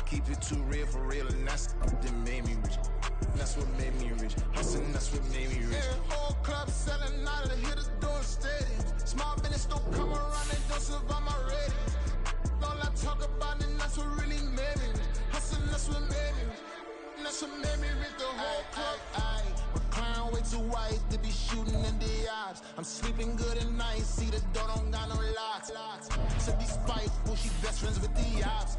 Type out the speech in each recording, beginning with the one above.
keep it too real for real, and that's that made me rich. That's what made me rich. Hustling, that's what made me rich. Yeah, whole club selling out of the hitters doing stadiums. Small business don't come around, they don't survive my ratings. All I talk about, and that's what really made me rich. Hustling, that's what made me rich. That's what made me rich. The whole club. My clown way too white to be shooting in the eyes. I'm sleeping good at night. See the door don't got no locks. To be spiteful, she best friends with the ops.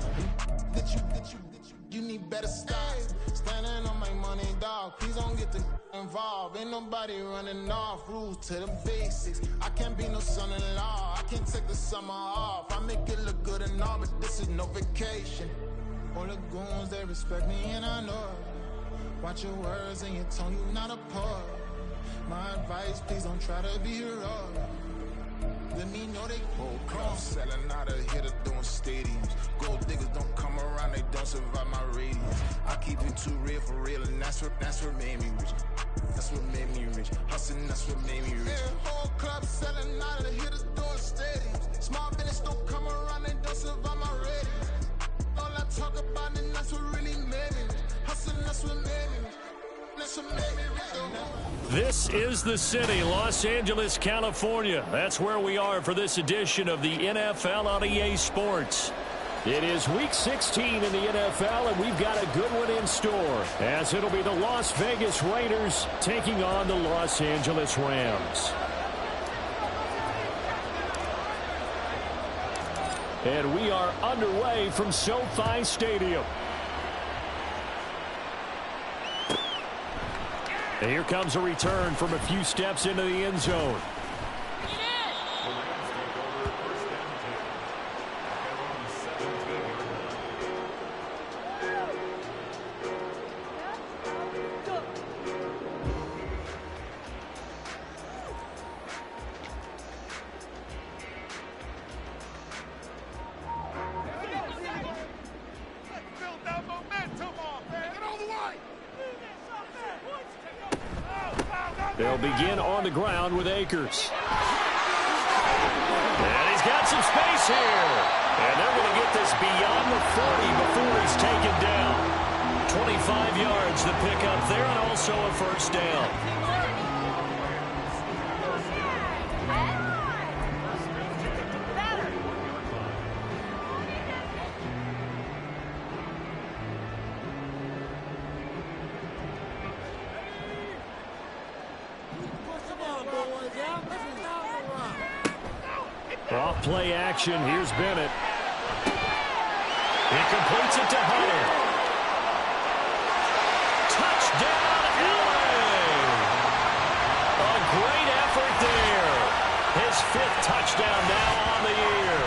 You need better stocks. Standing on my money, dog. Please don't get involved. Ain't nobody running off. Rules to the basics. I can't be no son-in-law. I can't take the summer off. I make it look good and all, but this is no vacation. All the goons, they respect me and I know it. Watch your words and your tone, you not a poet. My advice, please don't try to be heroic. Let me know they whole club selling out of here to doing stadiums. Gold diggers don't come around, they don't survive my radius. I keep it too real for real, and that's what made me rich. That's what made me rich. Hustling, that's what made me rich. Yeah, whole club selling out of the here to doing stadiums. Small business don't come around, they don't survive my radius. All I talk about, and that's what really made me rich. Hustling, that's what made me rich. This is the city, Los Angeles, California. That's where we are for this edition of the NFL on EA Sports. It is Week 16 in the NFL, and we've got a good one in store, as it'll be the Las Vegas Raiders taking on the Los Angeles Rams. And we are underway from SoFi Stadium. And here comes a return from a few steps into the end zone. They'll begin on the ground with Akers. And he's got some space here. And they're going to get this beyond the 40 before he's taken down. 25 yards the pickup there, and also a first down. Off play action. Here's Bennett. He completes it to Hunter. Touchdown, LA! A great effort there. His 5th touchdown now on the year.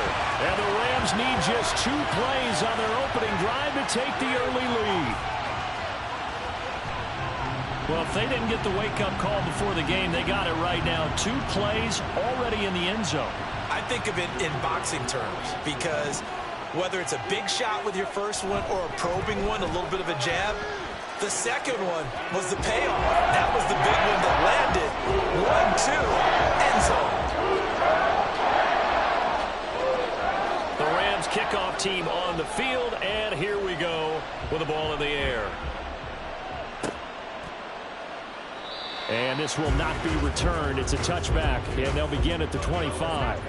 And the Rams need just 2 plays on their opening drive to take the early lead. Well, if they didn't get the wake-up call before the game, they got it right now. 2 plays already in the end zone. I think of it in boxing terms, because whether it's a big shot with your first one or a probing one, a little bit of a jab, the second one was the payoff. That was the big one that landed. 1-2, end zone. The Rams kickoff team on the field, and here we go with the ball in the air. And this will not be returned. It's a touchback, and they'll begin at the 25.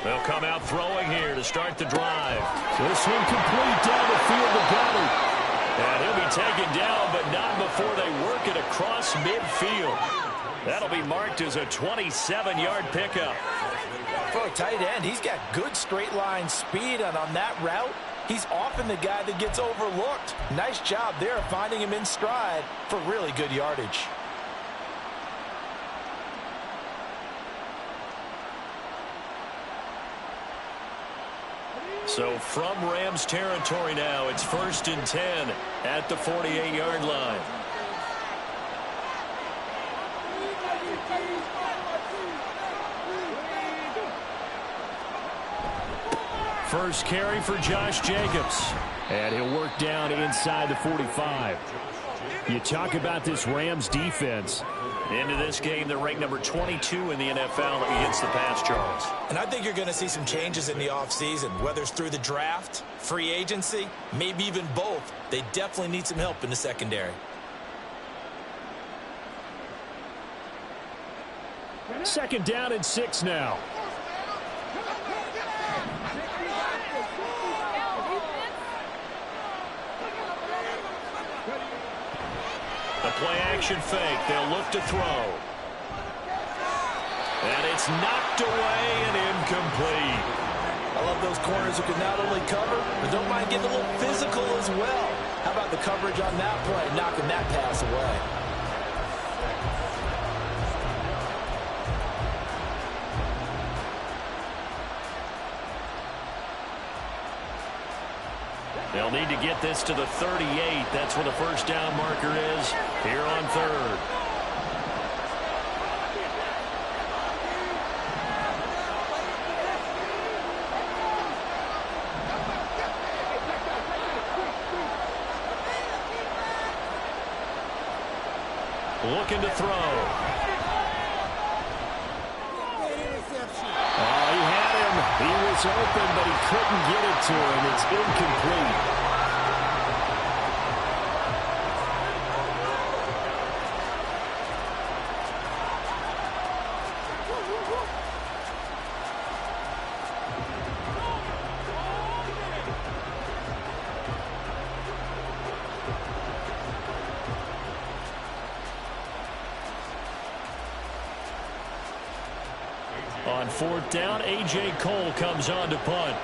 They'll come out throwing here to start the drive. This one complete down the field to Goddard. And he'll be taken down, but not before they work it across midfield. That'll be marked as a 27-yard pickup. For a tight end, he's got good straight line speed, and on that route, He's often the guy that gets overlooked. Nice job there finding him in stride for really good yardage. So from Rams territory now, it's 1st and 10 at the 48-yard line. First carry for Josh Jacobs. And he'll work down inside the 45. You talk about this Rams defense. Into this game, they're ranked number 22 in the NFL against the pass, Charles. And I think you're going to see some changes in the offseason, whether it's through the draft, free agency, maybe even both. They definitely need some help in the secondary. Second down and 6 now. The play-action fake. They'll look to throw. And it's knocked away and incomplete. I love those corners who can not only cover, but don't mind getting a little physical as well. How about the coverage on that play, knocking that pass away? They'll need to get this to the 38. That's where the first down marker is here on 3rd. Looking to throw. Oh, he had him. He was open, but he couldn't get it to him. It's incomplete. On 4th down, A.J. Cole comes on to punt.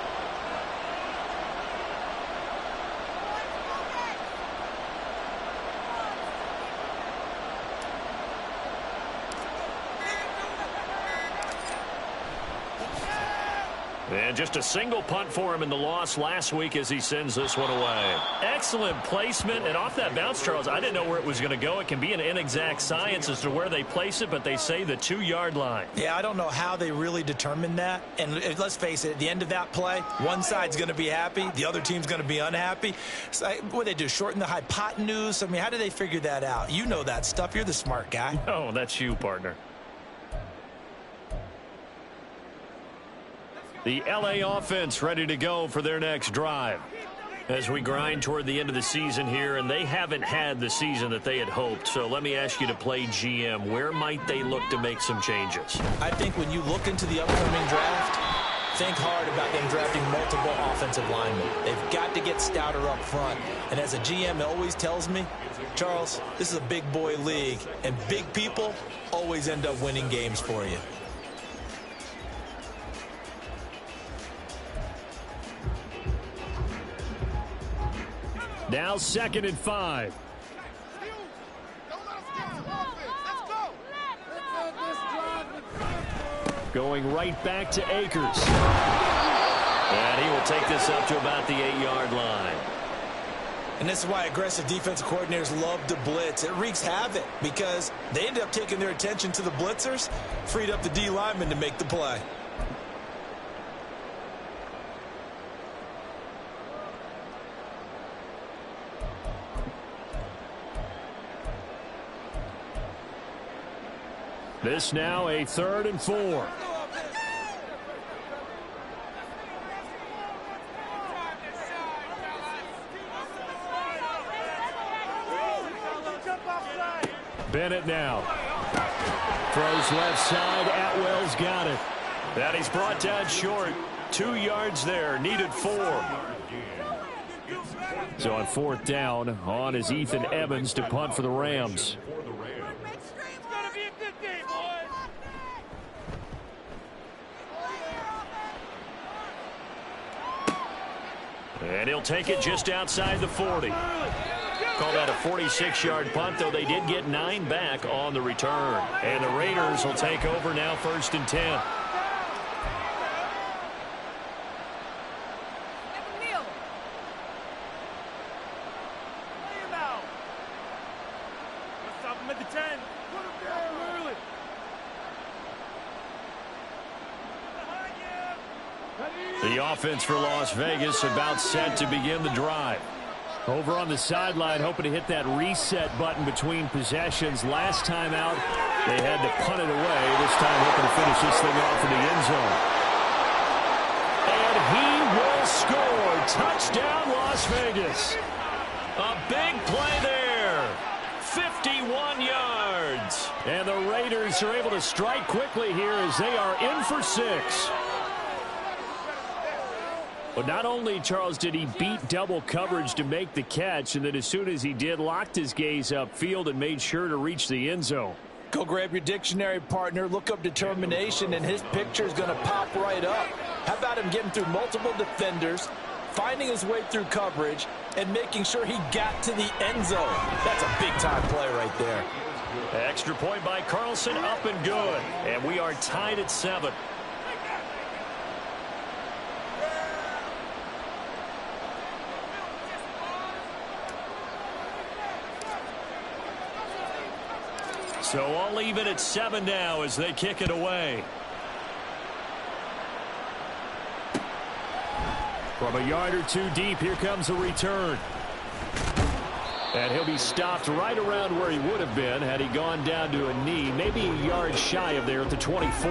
And just a single punt for him in the loss last week as he sends this one away. Excellent placement. And off that bounce, Charles, I didn't know where it was going to go. It can be an inexact science as to where they place it, but they say the 2-yard line. Yeah, I don't know how they really determined that. And let's face it, at the end of that play, one side's going to be happy, the other team's going to be unhappy. So, what they do, shorten the hypotenuse? I mean, how do they figure that out? You know that stuff. You're the smart guy. No, that's you, partner. The L.A. offense ready to go for their next drive. As we grind toward the end of the season here, and they haven't had the season that they had hoped. So let me ask you to play GM. Where might they look to make some changes? I think when you look into the upcoming draft, think hard about them drafting multiple offensive linemen. They've got to get stouter up front. And as a GM always tells me, Charles, this is a big boy league, and big people always end up winning games for you. Now 2nd and 5. Going right back to Akers. And he will take this up to about the 8-yard line. And this is why aggressive defensive coordinators love to blitz. It wreaks havoc because they end up taking their attention to the blitzers, freed up the D lineman to make the play. This now a 3rd and 4. Bennett now. Throws left side. Atwell's got it. That he's brought down short. 2 yards there. Needed 4. So on 4th down, on is Ethan Evans to punt for the Rams. And he'll take it just outside the 40. Call that a 46-yard punt, though they did get 9 back on the return. And the Raiders will take over now, 1st and 10. The offense for Las Vegas about set to begin the drive. Over on the sideline, hoping to hit that reset button between possessions. Last time out, they had to punt it away. This time, hoping to finish this thing off in the end zone. And he will score. Touchdown, Las Vegas. A big play there. 51 yards. And the Raiders are able to strike quickly here as they are in for 6. But not only, Charles, did he beat double coverage to make the catch, and then as soon as he did, locked his gaze upfield and made sure to reach the end zone. Go grab your dictionary, partner. Look up determination, and his picture is going to pop right up. How about him getting through multiple defenders, finding his way through coverage, and making sure he got to the end zone? That's a big-time play right there. Extra point by Carlson, up and good. And we are tied at 7. So all even at 7 now as they kick it away. From a yard or 2 deep, here comes a return. And he'll be stopped right around where he would have been had he gone down to a knee, maybe a yard shy of there at the 24.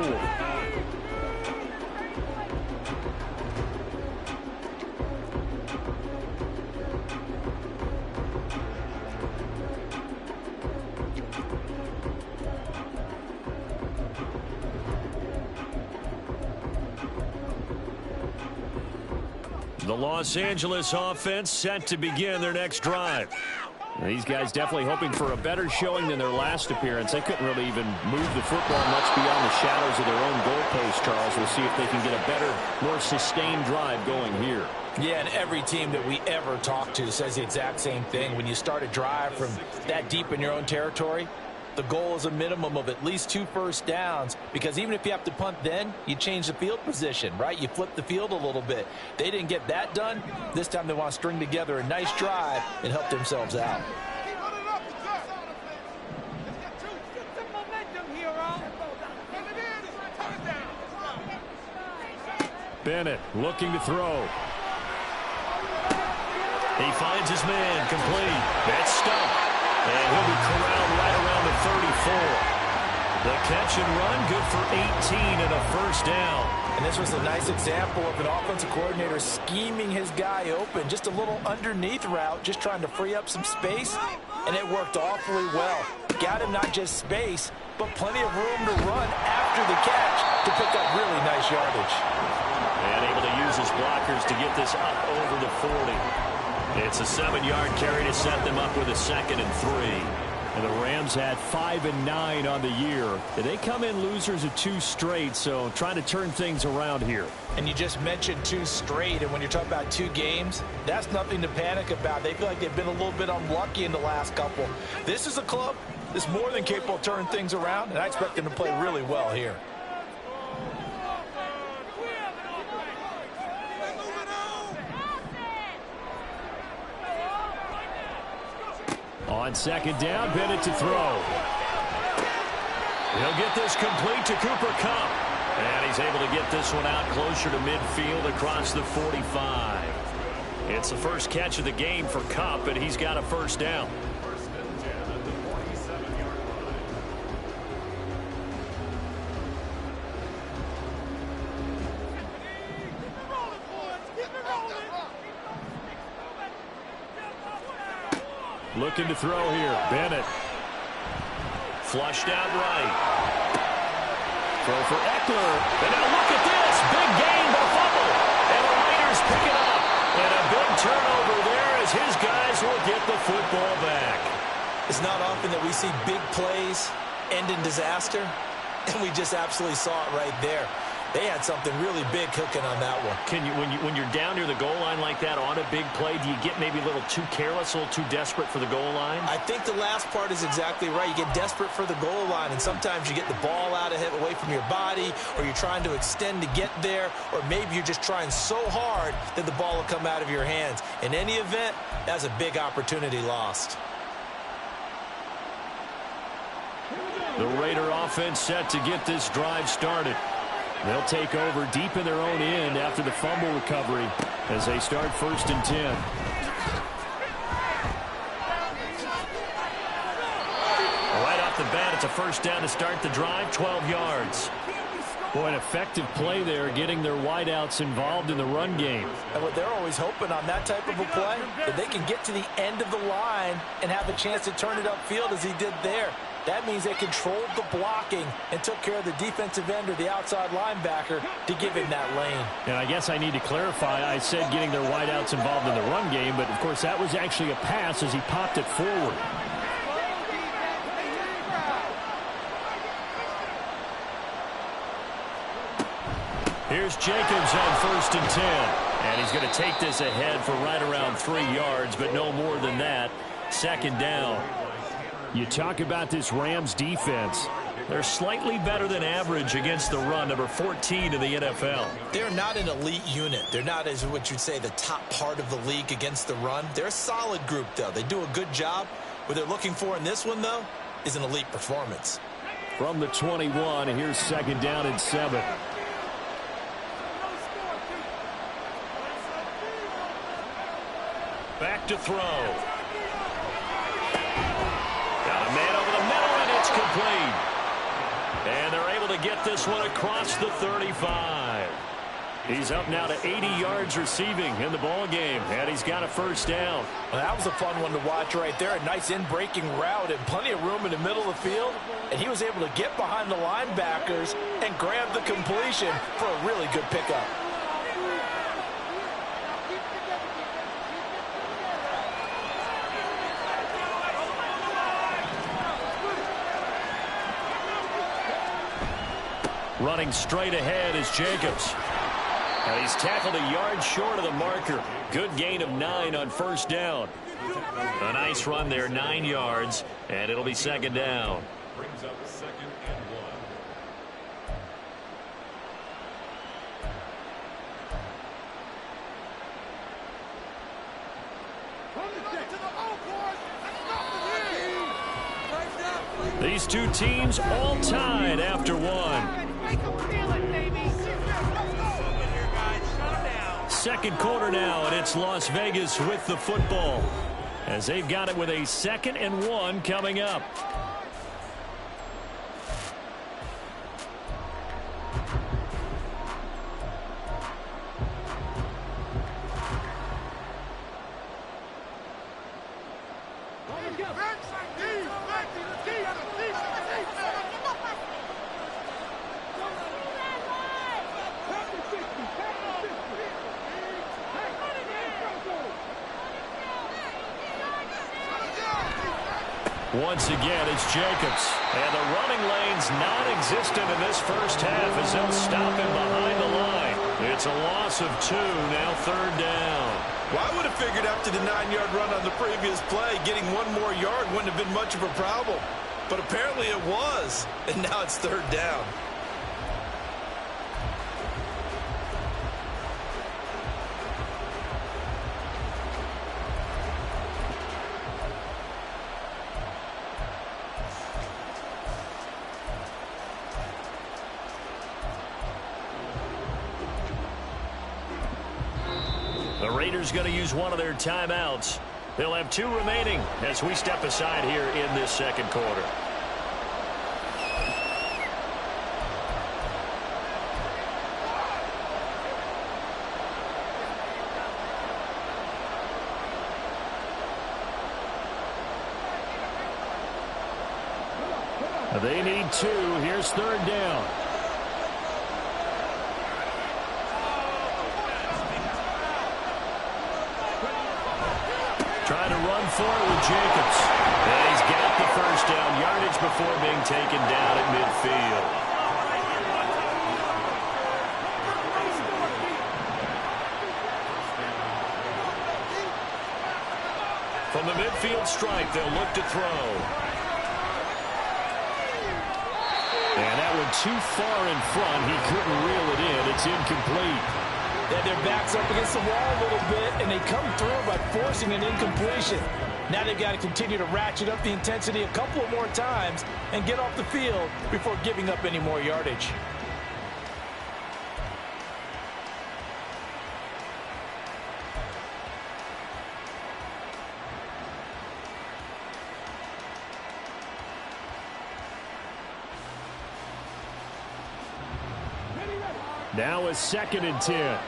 The Los Angeles offense set to begin their next drive. These guys definitely hoping for a better showing than their last appearance. They couldn't really even move the football much beyond the shadows of their own goalpost, Charles. We'll see if they can get a better, more sustained drive going here. Yeah, and every team that we ever talk to says the exact same thing. When you start a drive from that deep in your own territory, the goal is a minimum of at least 2 first downs, because even if you have to punt then, you change the field position, right? You flip the field a little bit. They didn't get that done. This time they want to string together a nice drive and help themselves out. Bennett looking to throw. He finds his man, complete. That's stumped. And he'll be corralled right around the 34. The catch and run, good for 18 and a first down. And this was a nice example of an offensive coordinator scheming his guy open. Just a little underneath route, just trying to free up some space. And it worked awfully well. Got him not just space, but plenty of room to run after the catch to pick up really nice yardage. And able to use his blockers to get this up over the 40. It's a 7-yard carry to set them up with a 2nd and 3. And the Rams had 5 and 9 on the year. They come in losers of 2 straight, so trying to turn things around here. And you just mentioned 2 straight, and when you're talking about 2 games, that's nothing to panic about. They feel like they've been a little bit unlucky in the last couple. This is a club that's more than capable of turning things around, and I expect them to play really well here. On 2nd down, Bennett to throw. He'll get this complete to Cooper Kupp. And he's able to get this one out closer to midfield across the 45. It's the first catch of the game for Kupp, and he's got a first down. Looking to throw here. Bennett. Flushed out right. Throw for Eckler. And now look at this. Big gain, but a fumble. And the Raiders pick it up. And a big turnover there as his guys will get the football back. It's not often that we see big plays end in disaster. And we just absolutely saw it right there. They had something really big cooking on that one. When you're down near the goal line like that on a big play, do you get maybe a little too careless, a little too desperate for the goal line? I think the last part is exactly right. You get desperate for the goal line, and sometimes you get the ball out of it, away from your body, or you're trying to extend to get there, or maybe you're just trying so hard that the ball will come out of your hands. In any event, that's a big opportunity lost. The Raider offense set to get this drive started. They'll take over deep in their own end after the fumble recovery as they start 1st and 10. Right off the bat, it's a 1st down to start the drive, 12 yards. Boy, an effective play there, getting their wideouts involved in the run game. And what they're always hoping on that type of a play, that they can get to the end of the line and have a chance to turn it upfield as he did there. That means they controlled the blocking and took care of the defensive end or the outside linebacker to give him that lane. And I guess I need to clarify, I said getting their wideouts involved in the run game, but of course that was actually a pass as he popped it forward. Here's Jacobs on 1st and 10. And he's going to take this ahead for right around 3 yards, but no more than that. 2nd down. You talk about this Rams defense. They're slightly better than average against the run, number 14 in the NFL. They're not an elite unit. They're not, as what you'd say, the top part of the league against the run. They're a solid group, though. They do a good job. What they're looking for in this one, though, is an elite performance. From the 21, here's 2nd down and 7. Back to throw. Got a man over the middle, and it's complete. And they're able to get this one across the 35. He's up now to 80 yards receiving in the ball game, and he's got a 1st down. Well, that was a fun one to watch right there. A nice in-breaking route and plenty of room in the middle of the field. And he was able to get behind the linebackers and grab the completion for a really good pickup. Running straight ahead is Jacobs. And he's tackled a yard short of the marker. Good gain of 9 on 1st down. A nice run there, 9 yards, and it'll be 2nd down. Brings up 2nd and 1. These two teams all tied after 1. 2nd quarter now, and it's Las Vegas with the football as they've got it with a 2nd and 1 coming up. Once again, it's Jacobs. And the running lane's non-existent in this 1st half as they'll stop him behind the line. It's a loss of 2, now 3rd down. Well, I would have figured after the 9-yard run on the previous play, getting 1 more yard wouldn't have been much of a problem. But apparently it was, and now it's 3rd down. The Raiders going to use one of their timeouts. They'll have 2 remaining as we step aside here in this 2nd quarter. They need 2. Here's 3rd down. Trying to run for it with Jacobs. And he's got the 1st down, yardage before being taken down at midfield. field stripe. They'll look to throw. And that one too far in front. He couldn't reel it in. It's incomplete. And their back's up against the wall a little bit, and they come through by forcing an incompletion. Now they've got to continue to ratchet up the intensity a couple of more times and get off the field before giving up any more yardage. Now a 2nd and 10.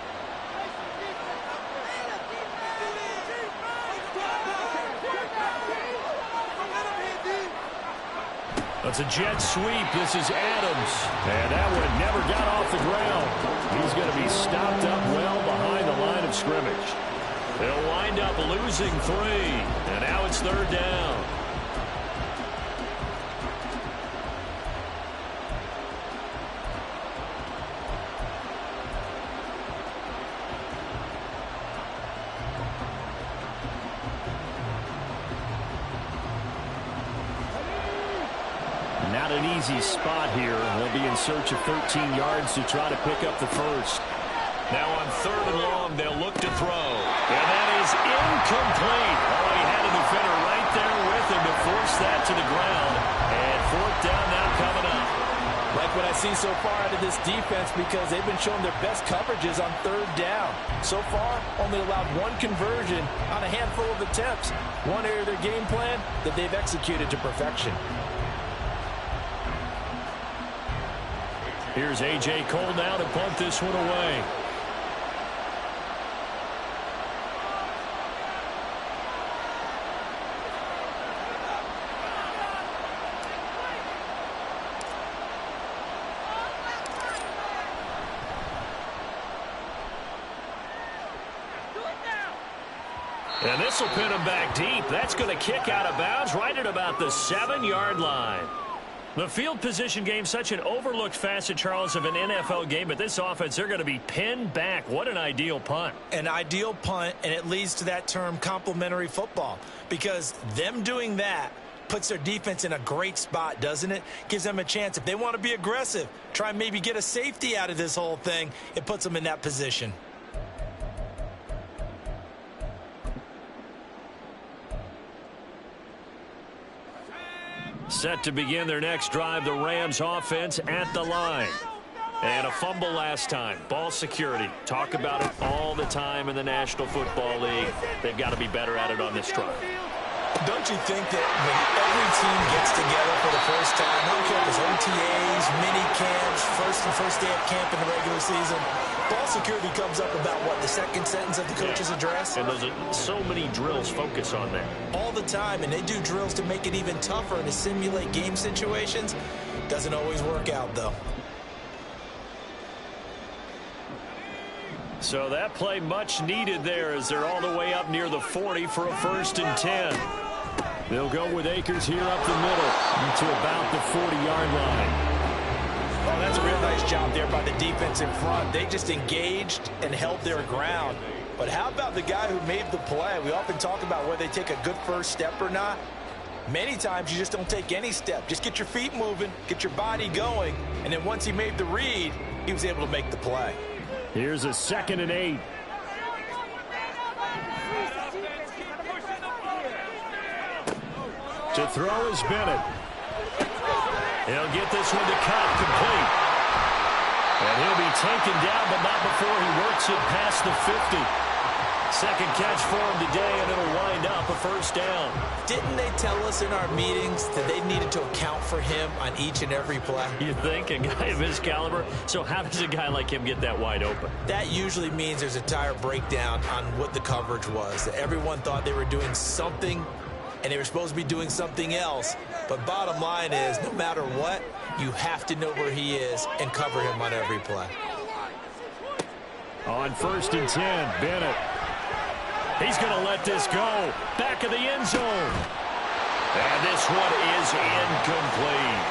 It's a jet sweep. This is Adams. And that one never got off the ground. He's going to be stopped up well behind the line of scrimmage. They'll wind up losing 3. And now it's 3rd down. Not an easy spot here. They'll be in search of 13 yards to try to pick up the first. Now on 3rd and long, they'll look to throw. And that is incomplete. Oh, he had a defender right there with him to force that to the ground. And 4th down now coming up. Like what I see so far out of this defense, because they've been showing their best coverages on 3rd down. So far, only allowed 1 conversion on a handful of attempts. One area of their game plan that they've executed to perfection. Here's A.J. Cole now to punt this one away. And this will pin him back deep. That's going to kick out of bounds right at about the 7-yard line. The field position game, such an overlooked facet, Charles, of an NFL game. But this offense, they're going to be pinned back. What an ideal punt. An ideal punt, and it leads to that term complementary football. Because them doing that puts their defense in a great spot, doesn't it? Gives them a chance. If they want to be aggressive, try and maybe get a safety out of this whole thing, it puts them in that position. Set to begin their next drive, the Rams offense at the line. And a fumble last time. Ball security. Talk about it all the time in the National Football League. They've got to be better at it on this drive. Don't you think that when every team gets together for the first time, I don't care if it's OTAs, mini camps, first day of camp in the regular season, ball security comes up about, what, the 2nd sentence of the coach's address? And those are so many drills focus on that. All the time, and they do drills to make it even tougher and to simulate game situations. Doesn't always work out, though. So that play much needed there as they're all the way up near the 40 for a 1st and 10. They'll go with Akers here up the middle to about the 40-yard line. Oh, that's a real nice job there by the defense in front. They just engaged and held their ground. But how about the guy who made the play? We often talk about whether they take a good first step or not. Many times you just don't take any step. Just get your feet moving, get your body going, and then once he made the read, he was able to make the play. Here's a 2nd and 8. To throw is Bennett. He'll get this one to cut complete. And he'll be taken down, but not before he works it past the 50. 2nd catch for him today, and it'll wind up a 1st down. Didn't they tell us in our meetings that they needed to account for him on each and every play? You think? A guy of his caliber? So how does a guy like him get that wide open? That usually means there's a tire breakdown on what the coverage was. That everyone thought they were doing something, and they were supposed to be doing something else. But bottom line is, no matter what, you have to know where he is and cover him on every play. On 1st and 10, Bennett. He's going to let this go. Back of the end zone. And this one is incomplete.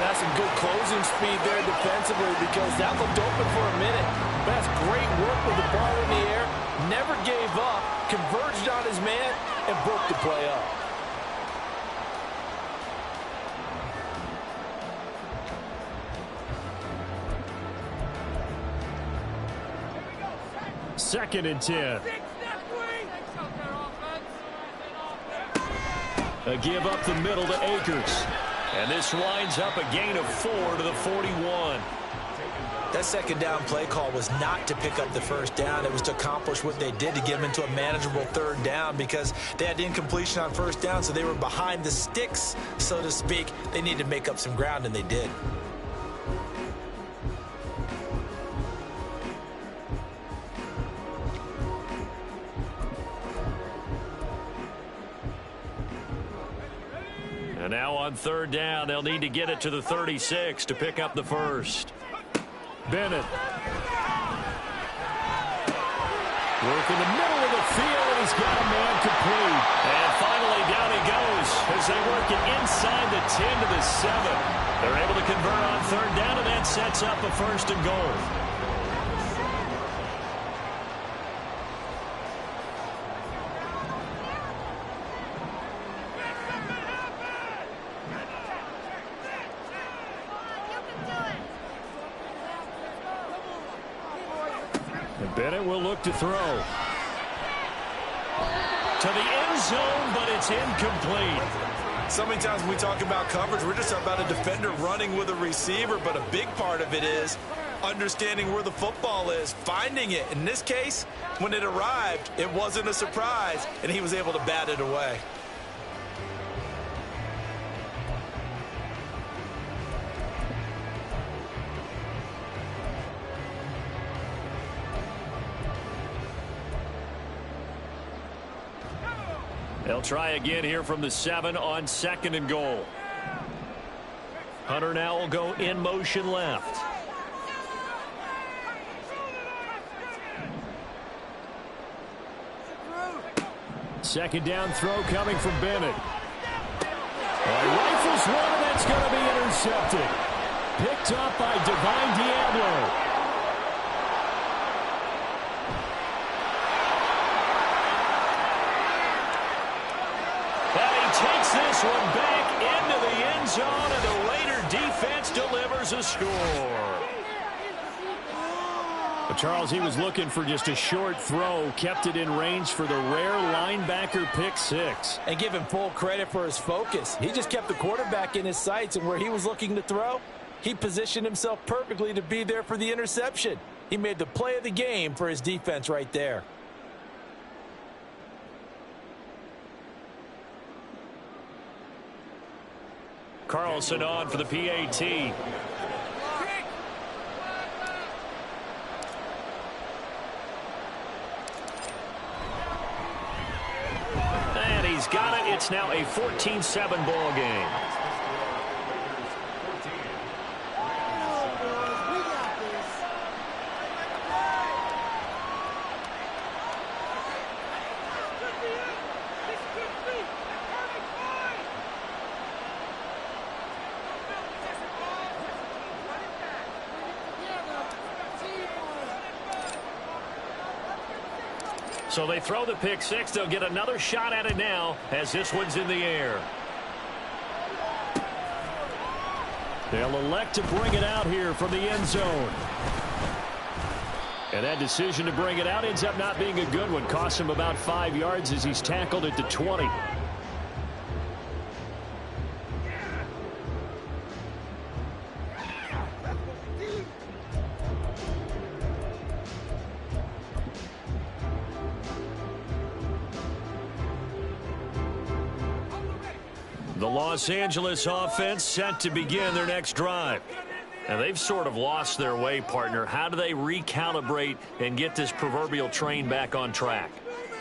That's some good closing speed there defensively, because that looked open for a minute. But that's great work with the ball in the air. Never gave up. Converged on his man. and broke the play up. Second and 10. A give up the middle to Akers. And this winds up a gain of 4 to the 41. That second down play call was not to pick up the first down. It was to accomplish what they did to get them into a manageable third down because they had incompletion on first down, so they were behind the sticks, so to speak. They needed to make up some ground, and they did. And now on third down, they'll need to get it to the 36 to pick up the first. Bennett. Work in the middle of the field, and he's got a man complete. And finally, down he goes as they work it inside the 10 to the 7. They're able to convert on third down, and that sets up a first and goal. Bennett will look to throw. To the end zone, but it's incomplete. So many times when we talk about coverage, we're just about a defender running with a receiver, but a big part of it is understanding where the football is, finding it. In this case, when it arrived, it wasn't a surprise, and he was able to bat it away. They'll try again here from the 7 on second and goal. Hunter now will go in motion left. Second down throw coming from Bennett. Rifles one, and that's going to be intercepted. Picked up by Divine Diablo. Takes this one back into the end zone, and the Raider defense delivers a score. But Charles, he was looking for just a short throw, kept it in range for the rare linebacker pick 6. And give him full credit for his focus. He just kept the quarterback in his sights, and where he was looking to throw, he positioned himself perfectly to be there for the interception. He made the play of the game for his defense right there. Carlson on for the PAT. And he's got it. It's now a 14-7 ball game. So they throw the pick 6. They'll get another shot at it now as this one's in the air. They'll elect to bring it out here from the end zone. And that decision to bring it out ends up not being a good one. Costs him about 5 yards as he's tackled at the 20. The Los Angeles offense set to begin their next drive. And they've sort of lost their way, partner. How do they recalibrate and get this proverbial train back on track?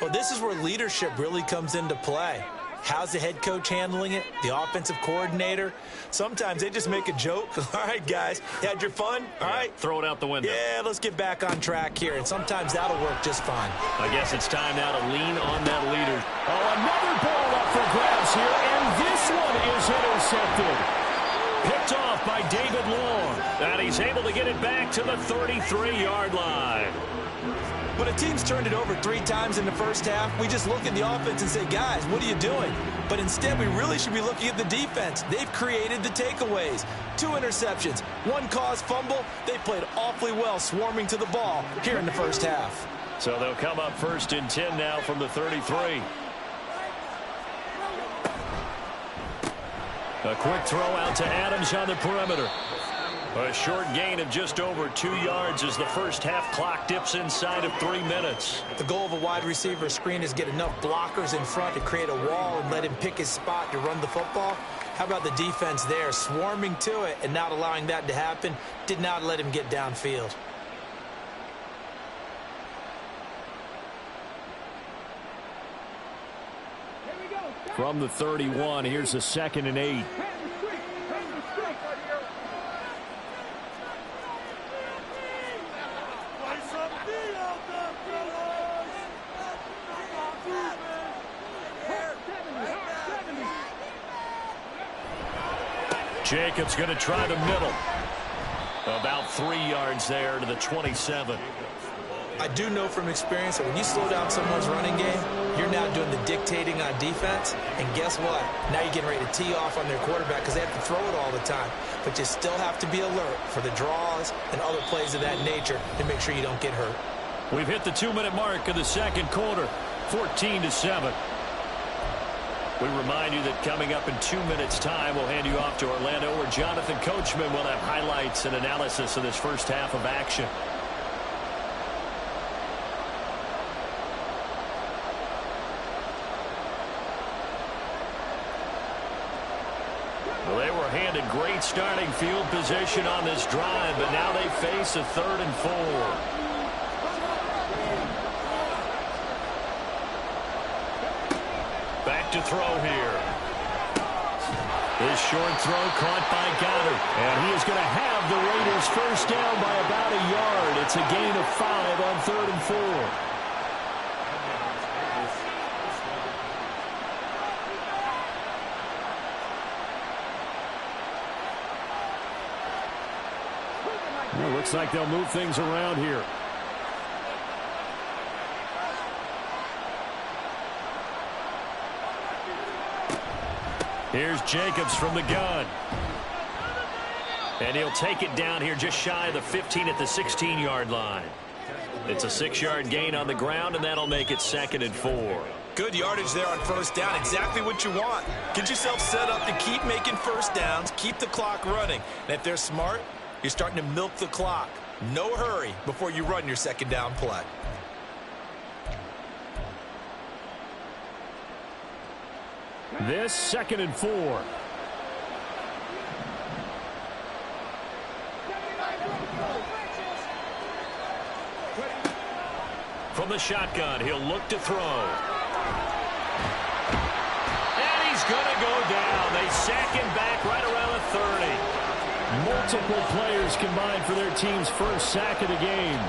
Well, this is where leadership really comes into play. How's the head coach handling it? The offensive coordinator? Sometimes they just make a joke. All right, guys, you had your fun? All right. Throw it out the window. Yeah, let's get back on track here. And sometimes that'll work just fine. I guess it's time now to lean on that leader. Oh, another ball up for grabs here, and this one is intercepted. Picked off by David Long. And he's able to get it back to the 33-yard line. When a team's turned it over 3 times in the first half, we just look at the offense and say, guys, what are you doing? But instead, we really should be looking at the defense. They've created the takeaways. 2 interceptions, 1 caused fumble. They played awfully well swarming to the ball here in the first half. So they'll come up 1st and 10 now from the 33. A quick throw out to Adams on the perimeter. A short gain of just over 2 yards as the first half clock dips inside of 3 minutes. The goal of a wide receiver screen is get enough blockers in front to create a wall and let him pick his spot to run the football. How about the defense there, swarming to it and not allowing that to happen? Did not let him get downfield. From the 31, here's a 2nd and 8. Jacobs going to try the middle. About 3 yards there to the 27. I do know from experience that when you slow down someone's running game, you're now doing the dictating on defense. And guess what? Now you're getting ready to tee off on their quarterback because they have to throw it all the time. But you still have to be alert for the draws and other plays of that nature to make sure you don't get hurt. We've hit the 2-minute mark of the second quarter, 14-7. We remind you that coming up in 2 minutes' time, we'll hand you off to Orlando, where Jonathan Coachman will have highlights and analysis of this first half of action. Well, they were handed great starting field position on this drive, but now they face a 3rd and 4. Back to throw here. His short throw caught by Goddard. And he is going to have the Raiders first down by about a yard. It's a gain of 5 on 3rd and 4. Well, looks like they'll move things around here. Here's Jacobs from the gun. And he'll take it down here just shy of the 15 at the 16-yard line. It's a 6-yard gain on the ground, and that'll make it 2nd and 4. Good yardage there on first down. Exactly what you want. Get yourself set up to keep making first downs, keep the clock running. And if they're smart, you're starting to milk the clock. No hurry before you run your second down play. This 2nd and 4. From the shotgun, he'll look to throw. And he's going to go down. They sack him back right around the 30. Multiple players combined for their team's first sack of the game.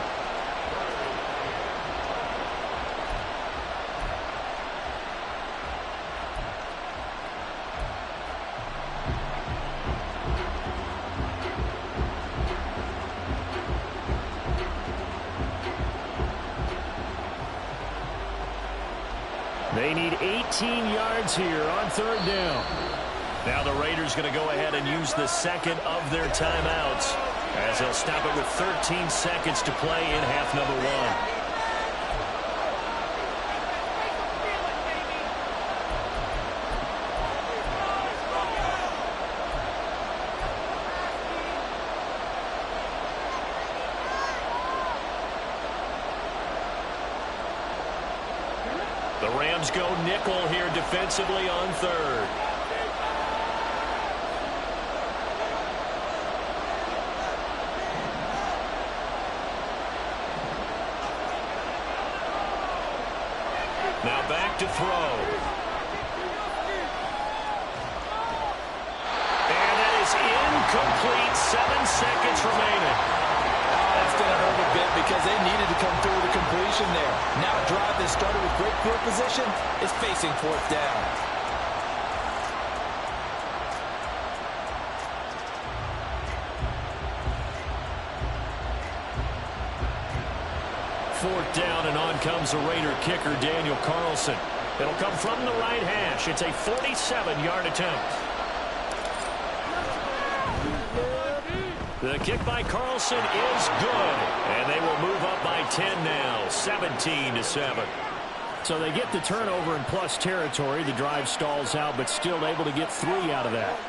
They need 18 yards here on 3rd down. Now the Raiders going to go ahead and use the second of their timeouts as they'll stop it with 13 seconds to play in half number 1. The Rams go nickel here defensively on 3rd. Now back to throw. And that is incomplete. 7 seconds remaining. That's going to hurt a bit because they needed to come through with a completion there. Now a drive that started with great field position is facing 4th down. 4th down, and on comes the Raider kicker, Daniel Carlson. It'll come from the right hash. It's a 47-yard attempt. The kick by Carlson is good, and they will move up by 10 now, 17-7. So they get the turnover in plus territory. The drive stalls out, but still able to get 3 out of that.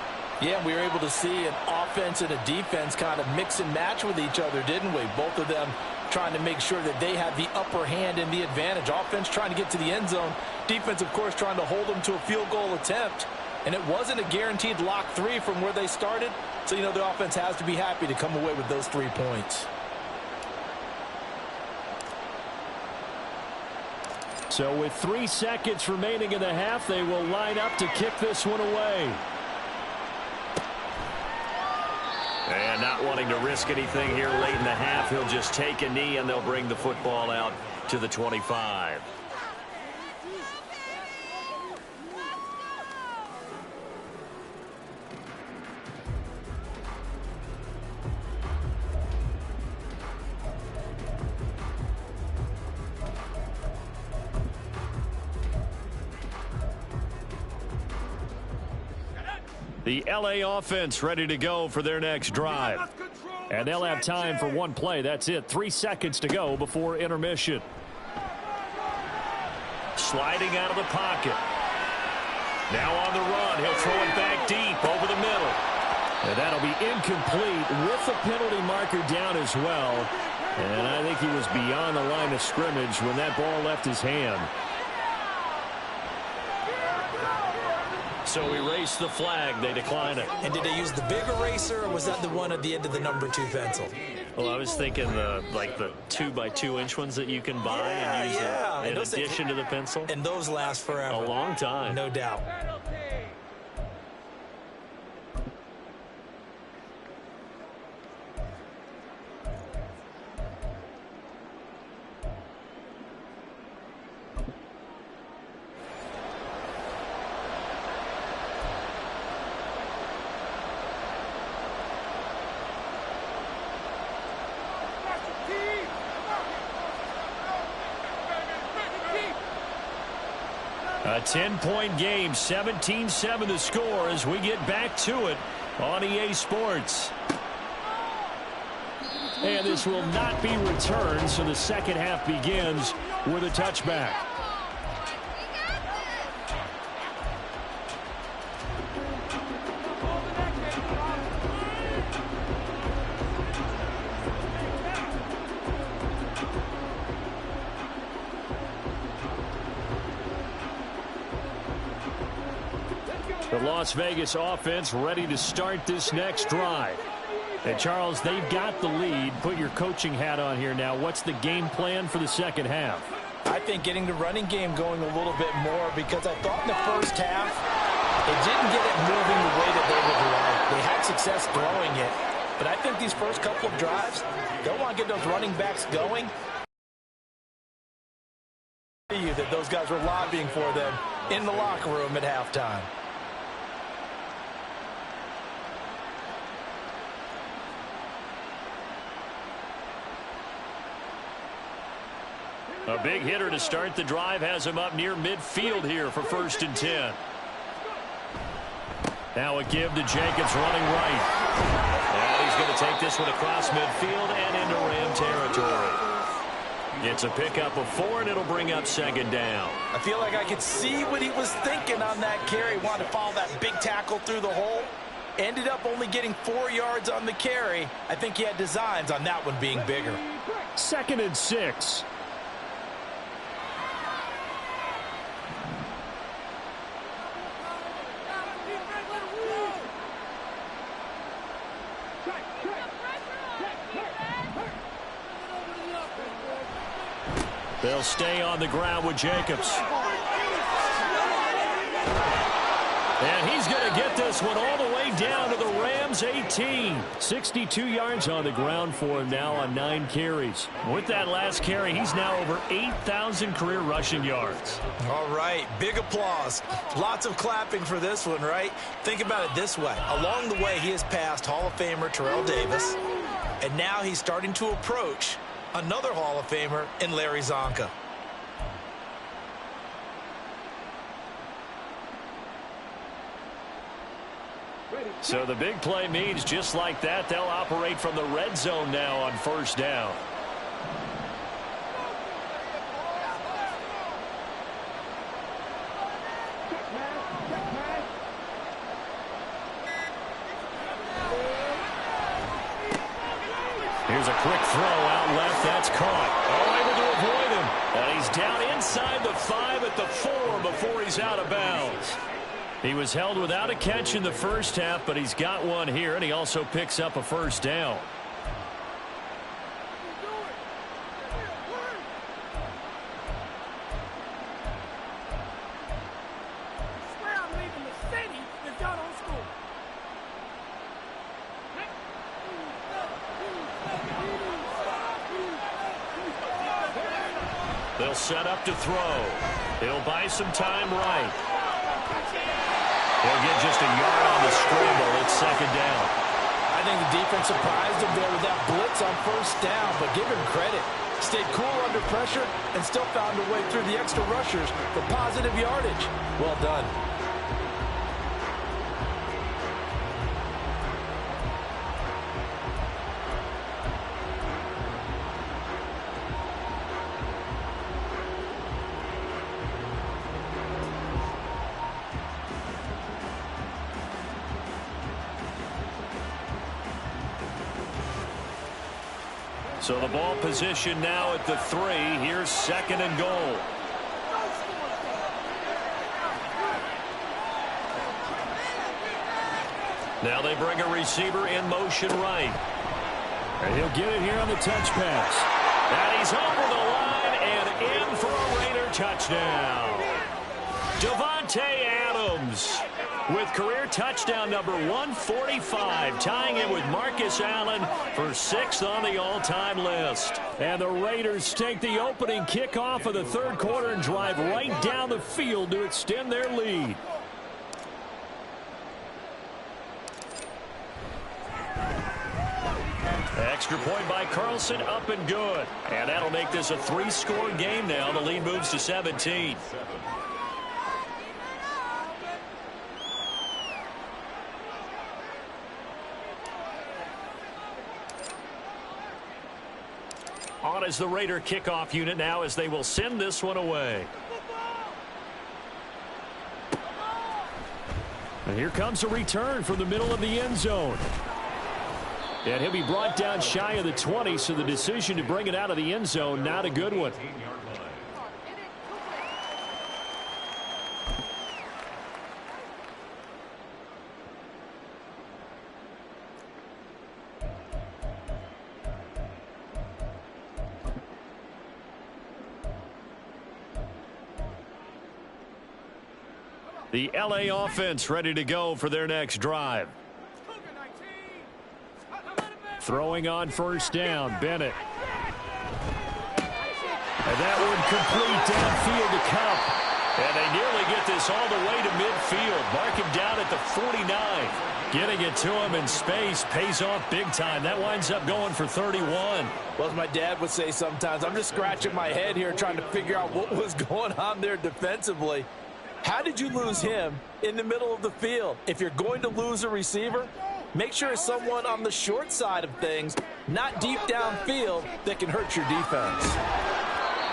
Yeah, we were able to see an offense and a defense kind of mix and match with each other, didn't we? Both of them trying to make sure that they have the upper hand and the advantage. Offense trying to get to the end zone. Defense, of course, trying to hold them to a field goal attempt. And it wasn't a guaranteed lock 3 from where they started. So, you know, the offense has to be happy to come away with those 3 points. So with 3 seconds remaining in the half, they will line up to kick this one away. And not wanting to risk anything here late in the half, he'll just take a knee, and they'll bring the football out to the 25. The LA offense ready to go for their next drive. And they'll have time for 1 play. That's it. 3 seconds to go before intermission. Sliding out of the pocket. Now on the run. He'll throw it back deep over the middle. And that'll be incomplete with the penalty marker down as well. And I think he was beyond the line of scrimmage when that ball left his hand. So erase the flag. They decline it. And did they use the big eraser, or was that the one at the end of the number 2 pencil? Well, I was thinking the 2x2-inch ones that you can buy and use in addition to the pencil. And those last forever. A long time. No doubt. A 10-point game, 17-7 the score as we get back to it on EA Sports. And this will not be returned, so the second half begins with a touchback. The Las Vegas offense ready to start this next drive. And Charles, they've got the lead. Put your coaching hat on here now. What's the game plan for the second half? I think getting the running game going a little bit more, because I thought in the first half they didn't get it moving the way that they would like. They had success throwing it. But I think these first couple of drives, they'll want to get those running backs going. That those guys were lobbying for them in the locker room at halftime. A big hitter to start the drive has him up near midfield here for 1st and 10. Now a give to Jacobs running right. And he's going to take this one across midfield and into Ram territory. It's a pickup of 4, and it'll bring up 2nd down. I feel like I could see what he was thinking on that carry. Wanted to follow that big tackle through the hole. Ended up only getting 4 yards on the carry. I think he had designs on that one being bigger. 2nd and 6. They'll stay on the ground with Jacobs. And he's going to get this one all the way down to the Rams' 18. 62 yards on the ground for him now on 9 carries. With that last carry, he's now over 8,000 career rushing yards. All right, big applause. Lots of clapping for this one, right? Think about it this way. Along the way, he has passed Hall of Famer Terrell Davis, and now he's starting to approach another Hall of Famer in Larry Zonka. So the big play means just like that, they'll operate from the red zone now on first down. Here's a quick throw out left. That's caught. Oh, able to avoid him. And he's down inside the 5 at the 4 before he's out of bounds. He was held without a catch in the first half, but he's got one here, and he also picks up a first down. They'll set up to throw. He'll buy some time right. He'll get just a yard on the scramble. It's second down. I think the defense surprised him there with that blitz on first down, but give him credit. Stayed cool under pressure and still found a way through the extra rushers for positive yardage. Well done. So the ball position now at the 3. Here's second and goal. Now they bring a receiver in motion right. And he'll get it here on the touch pass. And he's over the line and in for a Raider touchdown. Davante Adams with career touchdown number 145, tying it with Marcus Allen for 6th on the all-time list. And the Raiders take the opening kickoff of the third quarter and drive right down the field to extend their lead. Extra point by Carlson, up and good. And that'll make this a 3-score game now. The lead moves to 17. On as the Raider kickoff unit now as they will send this one away. And here comes a return from the middle of the end zone. And he'll be brought down shy of the 20, so the decision to bring it out of the end zone, not a good one. The LA offense ready to go for their next drive. Throwing on first down, Bennett. And that one complete downfield to Cup. And they nearly get this all the way to midfield. Mark him down at the 49. Getting it to him in space pays off big time. That winds up going for 31. Well, as my dad would say sometimes, I'm just scratching my head here trying to figure out what was going on there defensively. How did you lose him in the middle of the field? If you're going to lose a receiver, make sure it's someone on the short side of things, not deep downfield, that can hurt your defense.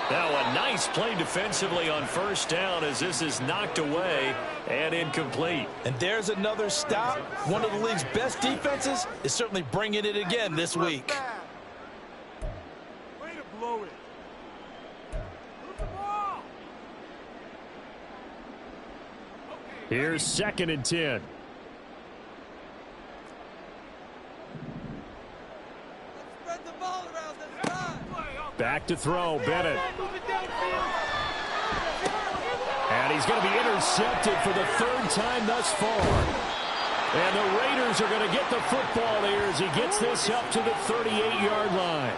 Now a nice play defensively on first down as this is knocked away and incomplete. And there's another stop. One of the league's best defenses is certainly bringing it again this week. Way to blow it. Here's second and 10. Back to throw, Bennett. And he's going to be intercepted for the 3rd time thus far. And the Raiders are going to get the football here as he gets this up to the 38-yard line.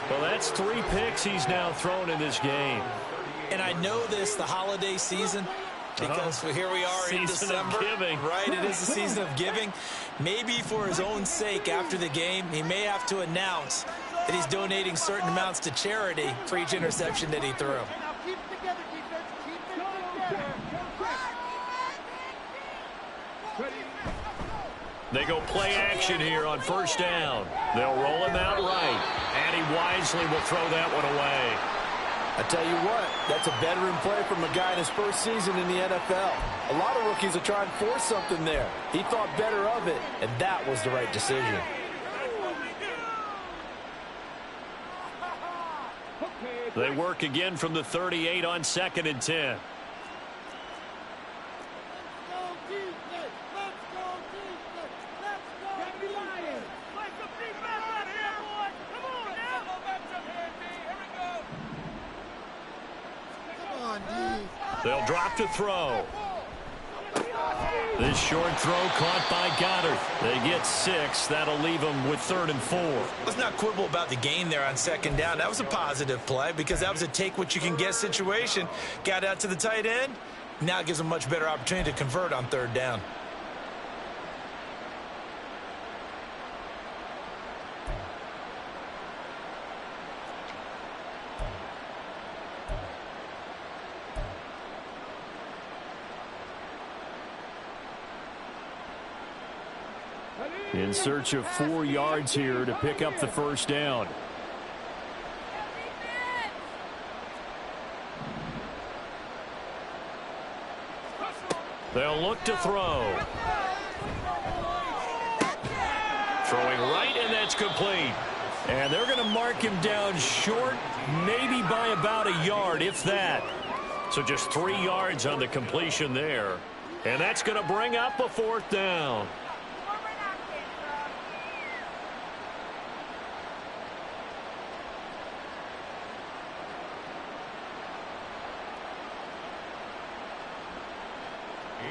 Well, that's 3 picks he's now thrown in this game. And I know this, the holiday season, because here we are in December. Right, it is the season of giving. Maybe for his own sake after the game, he may have to announce that he's donating certain amounts to charity for each interception that he threw. Now keep it together, defense. Keep it together. They go play action here on first down. They'll roll him out right, and he wisely will throw that one away. I tell you what, that's a veteran play from a guy in his first season in the NFL. A lot of rookies are trying to force something there. He thought better of it, and that was the right decision. They work again from the 38 on 2nd and 10. They'll drop to throw. This short throw caught by Goddard. They get 6. That'll leave them with 3rd and 4. Let's not quibble about the gain there on 2nd down. That was a positive play because that was a take-what-you-can-get situation. Got out to the tight end. Now it gives them a much better opportunity to convert on 3rd down. In search of 4 yards here to pick up the first down. They'll look to throw. Throwing right, and that's complete. And they're going to mark him down short, maybe by about a yard, if that. So just 3 yards on the completion there. And that's going to bring up a 4th down.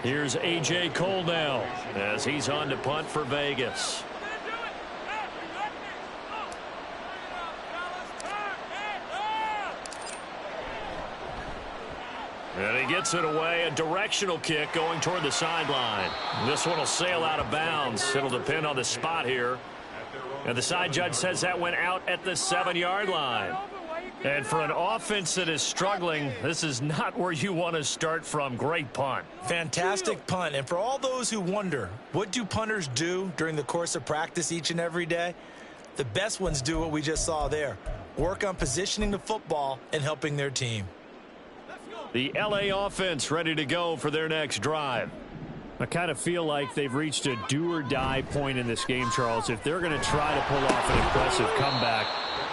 Here's A.J. Cole now as he's on to punt for Vegas. And he gets it away. A directional kick going toward the sideline. This one will sail out of bounds. It'll depend on the spot here. And the side judge says that went out at the 7-yard line. And for an offense that is struggling, this is not where you want to start from. Great punt. Fantastic punt. And for all those who wonder, what do punters do during the course of practice each and every day? The best ones do what we just saw there. Work on positioning the football and helping their team. The L.A. offense ready to go for their next drive. I kind of feel like they've reached a do-or-die point in this game, Charles. If they're going to try to pull off an impressive comeback,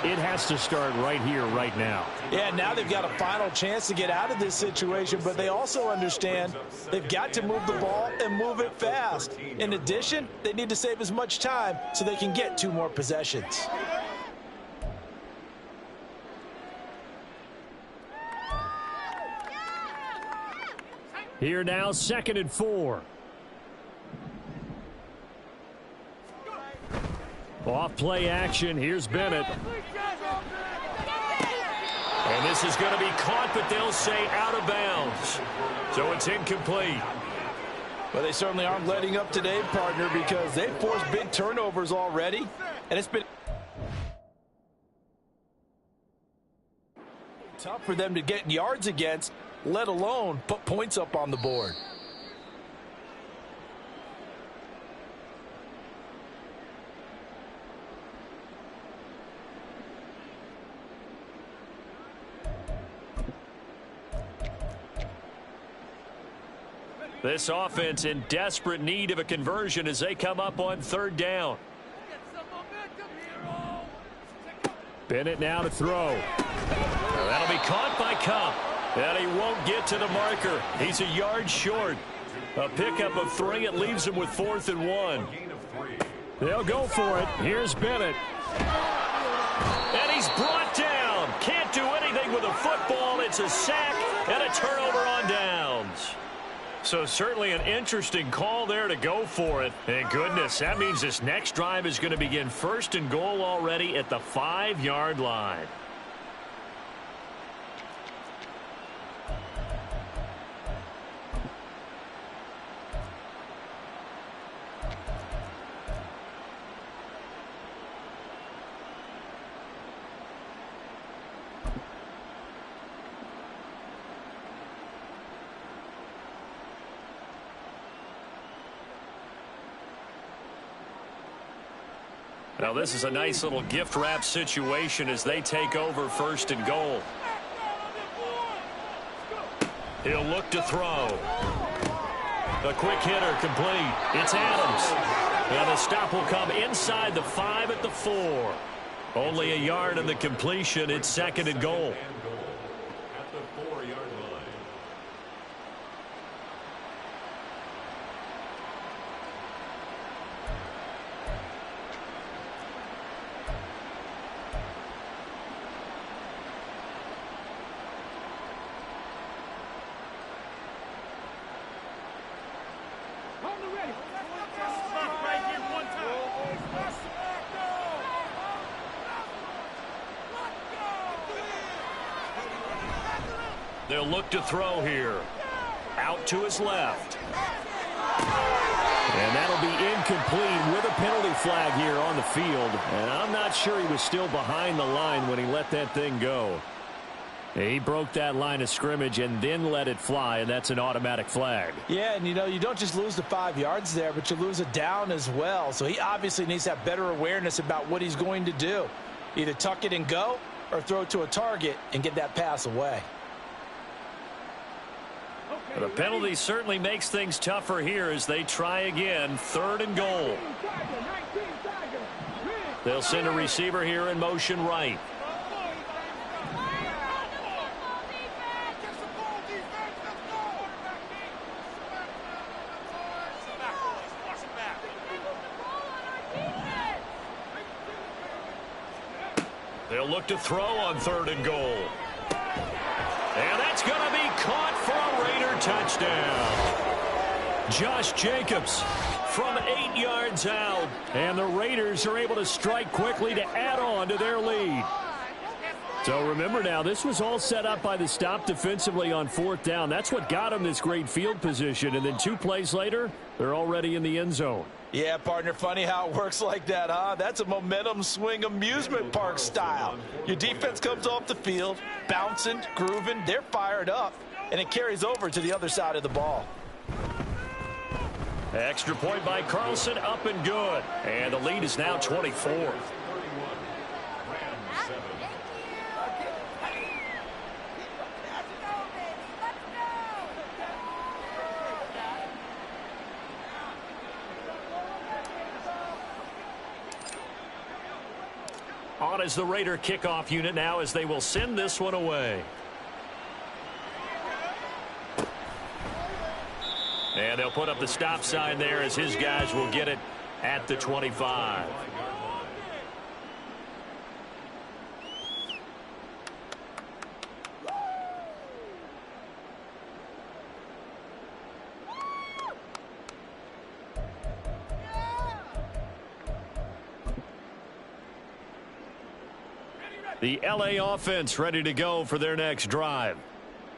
it has to start right here, right now. Yeah, now they've got a final chance to get out of this situation, but they also understand they've got to move the ball and move it fast. In addition, they need to save as much time so they can get 2 more possessions. Here now, 2nd and 4. Off play action. Here's Bennett. And this is going to be caught, but they'll say out of bounds. So it's incomplete. Well, they certainly aren't letting up today, partner, because they've forced big turnovers already. And it's been tough for them to get yards against, let alone put points up on the board. This offense in desperate need of a conversion as they come up on 3rd down. Bennett now to throw. That'll be caught by Cup. And he won't get to the marker. He's a yard short. A pickup of 3. It leaves him with 4th and 1. They'll go for it. Here's Bennett. And he's brought down. Can't do anything with a football. It's a sack and a turnover on downs. So certainly an interesting call there to go for it. And goodness, that means this next drive is going to begin 1st and goal already at the 5-yard line. Now this is a nice little gift wrap situation as they take over 1st and goal. He'll look to throw. A quick hitter complete. It's Adams. And the stop will come inside the 5 at the 4. Only a yard in the completion. It's 2nd and goal. At the 4-yard line. They'll look to throw here. Out to his left. And that'll be incomplete with a penalty flag here on the field. And I'm not sure he was still behind the line when he let that thing go. He broke that line of scrimmage and then let it fly, and that's an automatic flag. Yeah, and you don't just lose the 5 yards there, but you lose a down as well. So he obviously needs to have better awareness about what he's going to do. Either tuck it and go or throw it to a target and get that pass away. The penalty certainly makes things tougher here as they try again. 3rd and goal. They'll send a receiver here in motion right. They'll look to throw on 3rd and goal. And that's going to be caught for a Raider touchdown. Josh Jacobs from 8 yards out. And the Raiders are able to strike quickly to add on to their lead. So remember now, this was all set up by the stop defensively on 4th down. That's what got them this great field position. And then 2 plays later, they're already in the end zone. Yeah, partner, funny how it works like that, huh? That's a momentum swing amusement park style. Your defense comes off the field, bouncing, grooving, they're fired up, and it carries over to the other side of the ball. Extra point by Carlson, up and good. And the lead is now 24. On as the Raider kickoff unit now as they will send this one away. And they'll put up the stop sign there as his guys will get it at the 25. The LA offense ready to go for their next drive.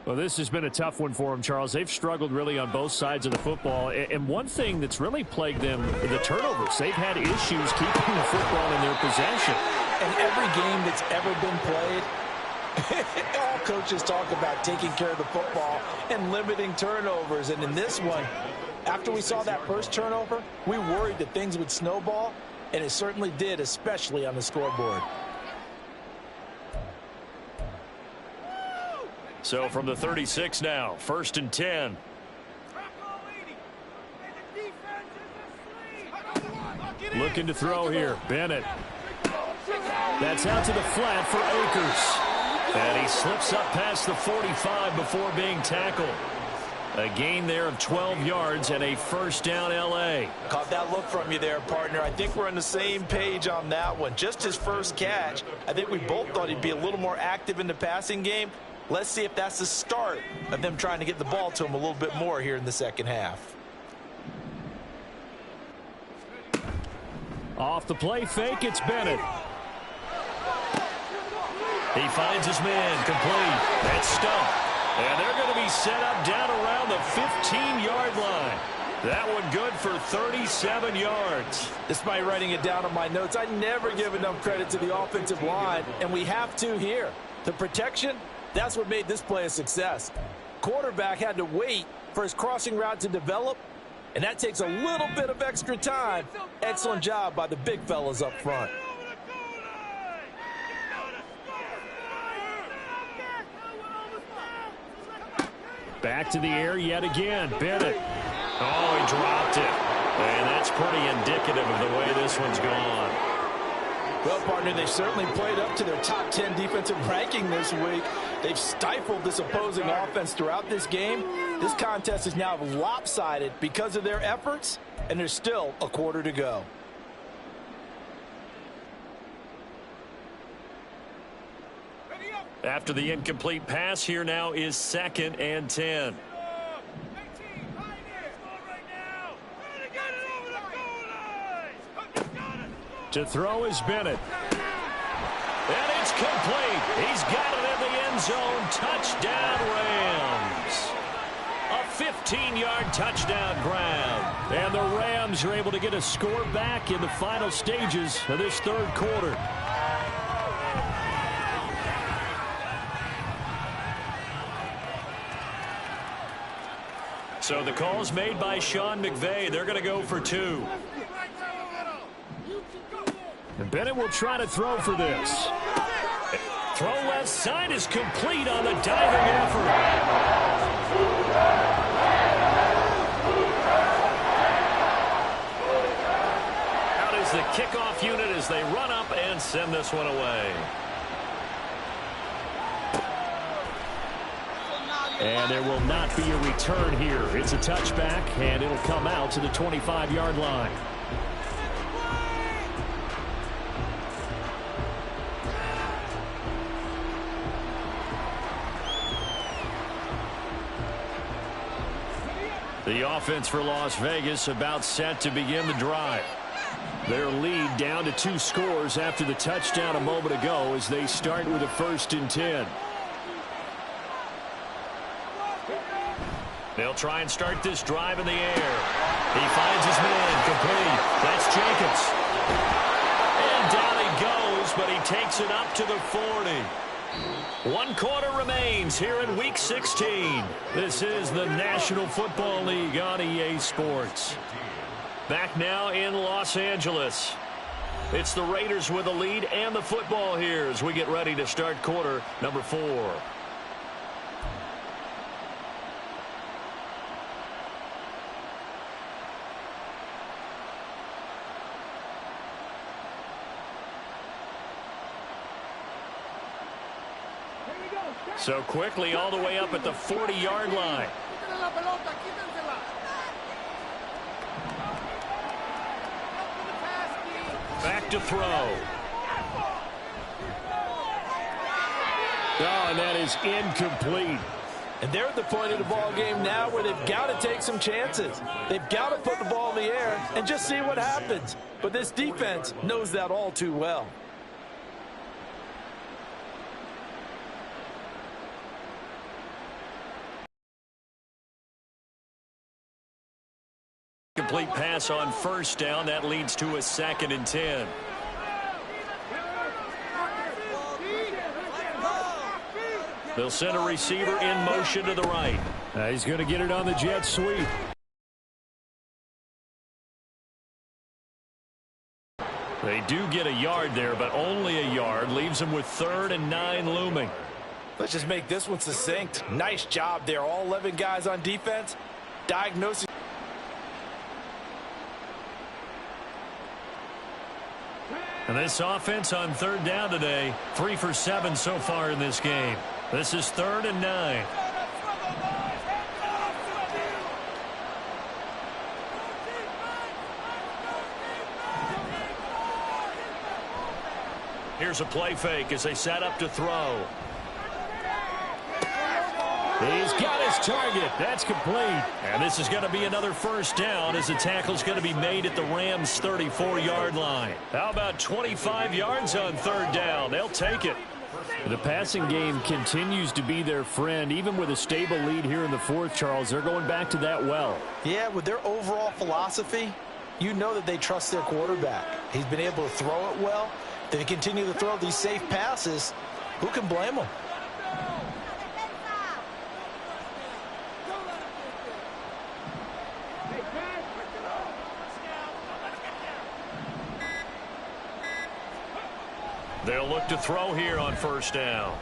Well, this has been a tough one for them, Charles. They've struggled really on both sides of the football. And one thing that's really plagued them, the turnovers. They've had issues keeping the football in their possession. And every game that's ever been played, all coaches talk about taking care of the football and limiting turnovers. And in this one, after we saw that first turnover, we worried that things would snowball, and it certainly did, especially on the scoreboard. So from the 36 now, 1st and 10. Looking to throw here. Bennett. That's out to the flat for Akers. And he slips up past the 45 before being tackled. A gain there of 12 yards and a 1st down L.A. Caught that look from you there, partner. I think we're on the same page on that one. Just his first catch. I think we both thought he'd be a little more active in the passing game. Let's see if that's the start of them trying to get the ball to him a little bit more here in the second half. Off the play fake, it's Bennett. He finds his man, complete. That's stumped. And they're going to be set up down around the 15-yard line. That one good for 37 yards. Despite writing it down on my notes, I never give enough credit to the offensive line, and we have to here. The protection, that's what made this play a success. Quarterback had to wait for his crossing route to develop, And that takes a little bit of extra time. Excellent job by the big fellas up front. Back to the air yet again. Bennett. Oh, he dropped it. And that's pretty indicative of the way this one's gone. Well, partner, they certainly played up to their top 10 defensive ranking this week. They've stifled this opposing offense throughout this game. This contest is now lopsided because of their efforts, and there's still a quarter to go. After the incomplete pass, here now is 2nd and 10. To throw is Bennett. And it's complete. He's got it in the end zone. Touchdown, Rams. A 15-yard touchdown grab. And the Rams are able to get a score back in the final stages of this third quarter. So the call's made by Sean McVay. They're going to go for 2. And Bennett will try to throw for this. Throw left side is complete on the diving effort. Out is the kickoff unit as they run up and send this one away. And there will not be a return here. It's a touchback, and it'll come out to the 25-yard line. The offense for Las Vegas about set to begin the drive. Their lead down to 2 scores after the touchdown a moment ago as they start with a 1st and 10. They'll try and start this drive in the air. He finds his man complete. That's Jacobs. And down he goes, but he takes it up to the 40. 1 quarter remains here in Week 16. This is the National Football League on EA Sports. Back now in Los Angeles. It's the Raiders with the lead and the football here as we get ready to start quarter number 4. So quickly all the way up at the 40-yard line. Back to throw. Oh, and that is incomplete. And they're at the point of the ball game now where they've got to take some chances. They've got to put the ball in the air and just see what happens. But this defense knows that all too well. Complete pass on 1st down. That leads to a 2nd and 10. They'll send a receiver in motion to the right. He's going to get it on the jet sweep. They do get a yard there, but only a yard. Leaves them with 3rd and 9 looming. Let's just make this one succinct. Nice job there. All 11 guys on defense. Diagnosing. And this offense on 3rd down today, 3 for 7 so far in this game. This is 3rd and 9. Here's a play fake as they set up to throw. He's got his target. That's complete. And this is going to be another 1st down as the tackle's going to be made at the Rams' 34-yard line. How about 25 yards on 3rd down? They'll take it. The passing game continues to be their friend. Even with a stable lead here in the 4th, Charles, they're going back to that well. Yeah, with their overall philosophy, you know that they trust their quarterback. He's been able to throw it well. They continue to throw these safe passes. Who can blame them? They'll look to throw here on first down.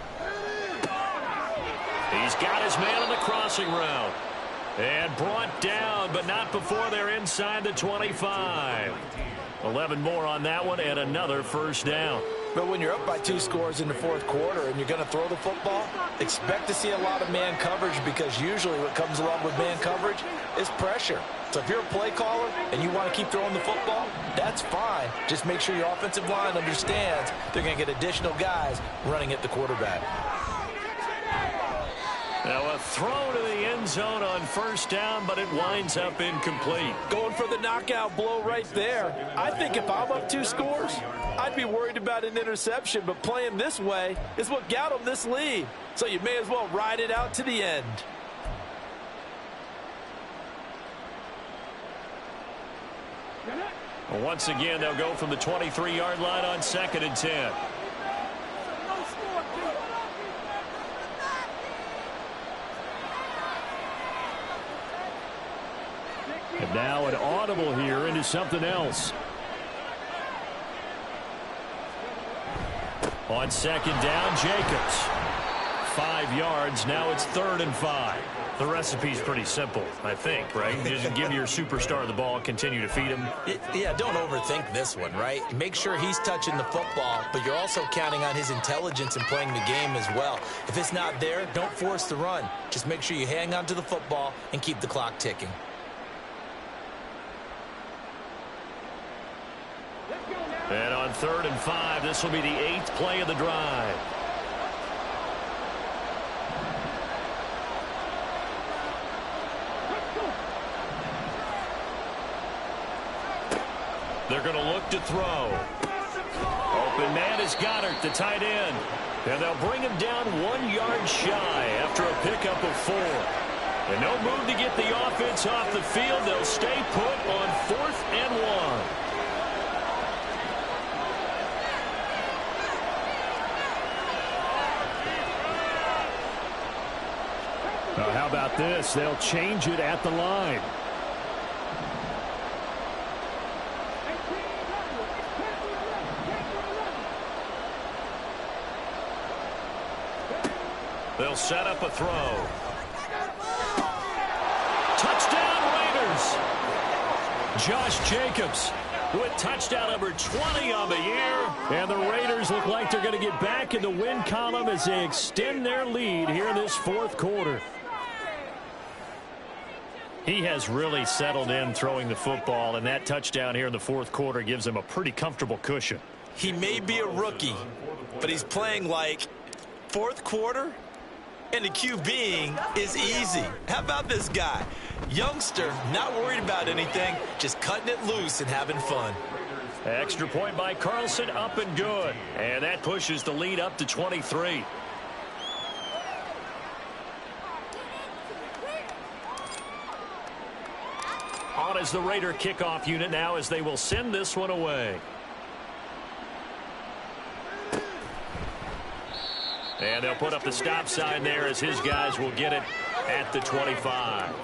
He's got his man on the crossing route. And brought down, but not before they're inside the 25. 11 more on that one, and another first down. But when you're up by 2 scores in the fourth quarter and you're going to throw the football, expect to see a lot of man coverage, because usually what comes along with man coverage is pressure. So if you're a play caller and you want to keep throwing the football, that's fine. Just make sure your offensive line understands they're going to get additional guys running at the quarterback. Now a throw to the end zone on first down, but it winds up incomplete. Going for the knockout blow right there. I think if I'm up 2 scores, I'd be worried about an interception, but playing this way is what got them this lead. So you may as well ride it out to the end. Well, once again, they'll go from the 23-yard line on 2nd and 10. And now an audible here into something else. On 2nd down, Jacobs. 5 yards. Now it's 3rd and 5. The recipe's pretty simple, I think, right? Just give your superstar the ball, continue to feed him. Yeah, don't overthink this one, right? Make sure he's touching the football, but you're also counting on his intelligence in playing the game as well. If it's not there, don't force the run. Just make sure you hang on to the football and keep the clock ticking. And on 3rd and 5, this will be the 8th play of the drive. They're going to look to throw. Open man is Goddard, the tight end. And they'll bring him down 1 yard shy after a pickup of 4. And no move to get the offense off the field. They'll stay put on 4th and 1. Now, how about this? They'll change it at the line. They'll set up a throw. Touchdown, Raiders! Josh Jacobs with touchdown number 20 on the year. And the Raiders look like they're going to get back in the win column as they extend their lead here in this fourth quarter. He has really settled in throwing the football, and that touchdown here in the fourth quarter gives him a pretty comfortable cushion. He may be a rookie, but he's playing like fourth quarter, and the QBing is easy. How about this guy? Youngster, not worried about anything, just cutting it loose and having fun. Extra point by Carlson, up and good. And that pushes the lead up to 23. On as the Raider kickoff unit now, as they will send this one away. And they'll put up the stop sign there as his guys will get it at the 25.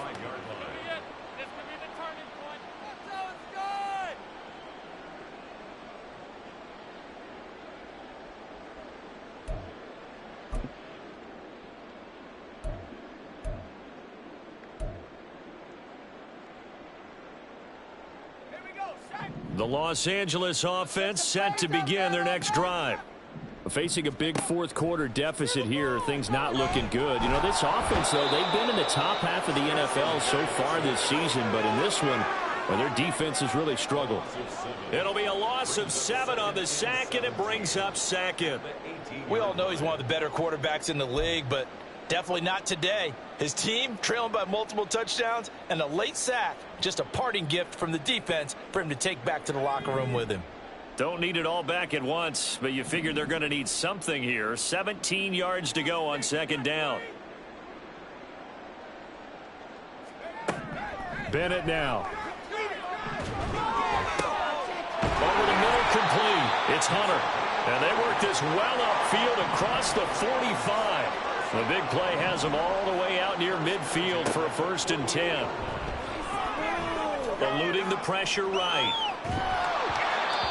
The Los Angeles offense set to begin their next drive. Facing a big fourth quarter deficit here, things not looking good. You know, this offense, though, they've been in the top half of the NFL so far this season, but in this one, well, their defense has really struggled. It'll be a loss of 7 on the sack, and it brings up 2nd. We all know he's one of the better quarterbacks in the league, but definitely not today. His team trailing by multiple touchdowns, and a late sack, just a parting gift from the defense for him to take back to the locker room with him. Don't need it all back at once, but you figure they're going to need something here. 17 yards to go on 2nd down. Bennett now. Over the middle, complete. It's Hunter. And they work this well upfield across the 45. The big play has them all the way out near midfield for a 1st and 10. Eluding the pressure right.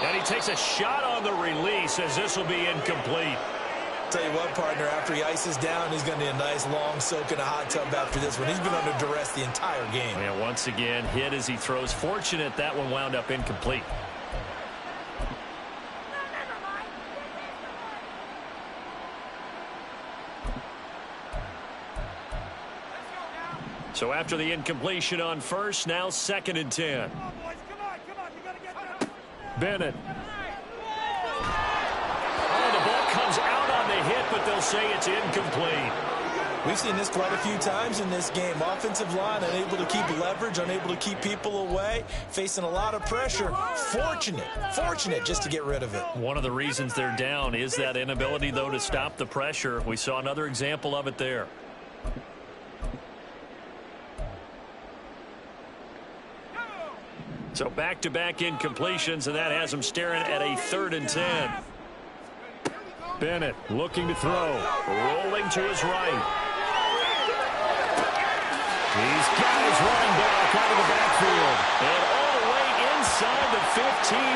And he takes a shot on the release as this will be incomplete. Tell you what, partner, after he ices down, he's going to need a nice long soak in a hot tub after this one. He's been under duress the entire game. And once again, hit as he throws. Fortunate that one wound up incomplete. So after the incompletion on first, now 2nd and 10. Bennett. Oh, the ball comes out on the hit, but they'll say it's incomplete. We've seen this quite a few times in this game. Offensive line unable to keep leverage, unable to keep people away, facing a lot of pressure. Fortunate just to get rid of it. One of the reasons they're down is that inability, though, to stop the pressure. We saw another example of it there. So back-to-back incompletions, and that has him staring at a 3rd and 10. Bennett looking to throw, rolling to his right. He's got his running back out of the backfield. And all the way inside the 15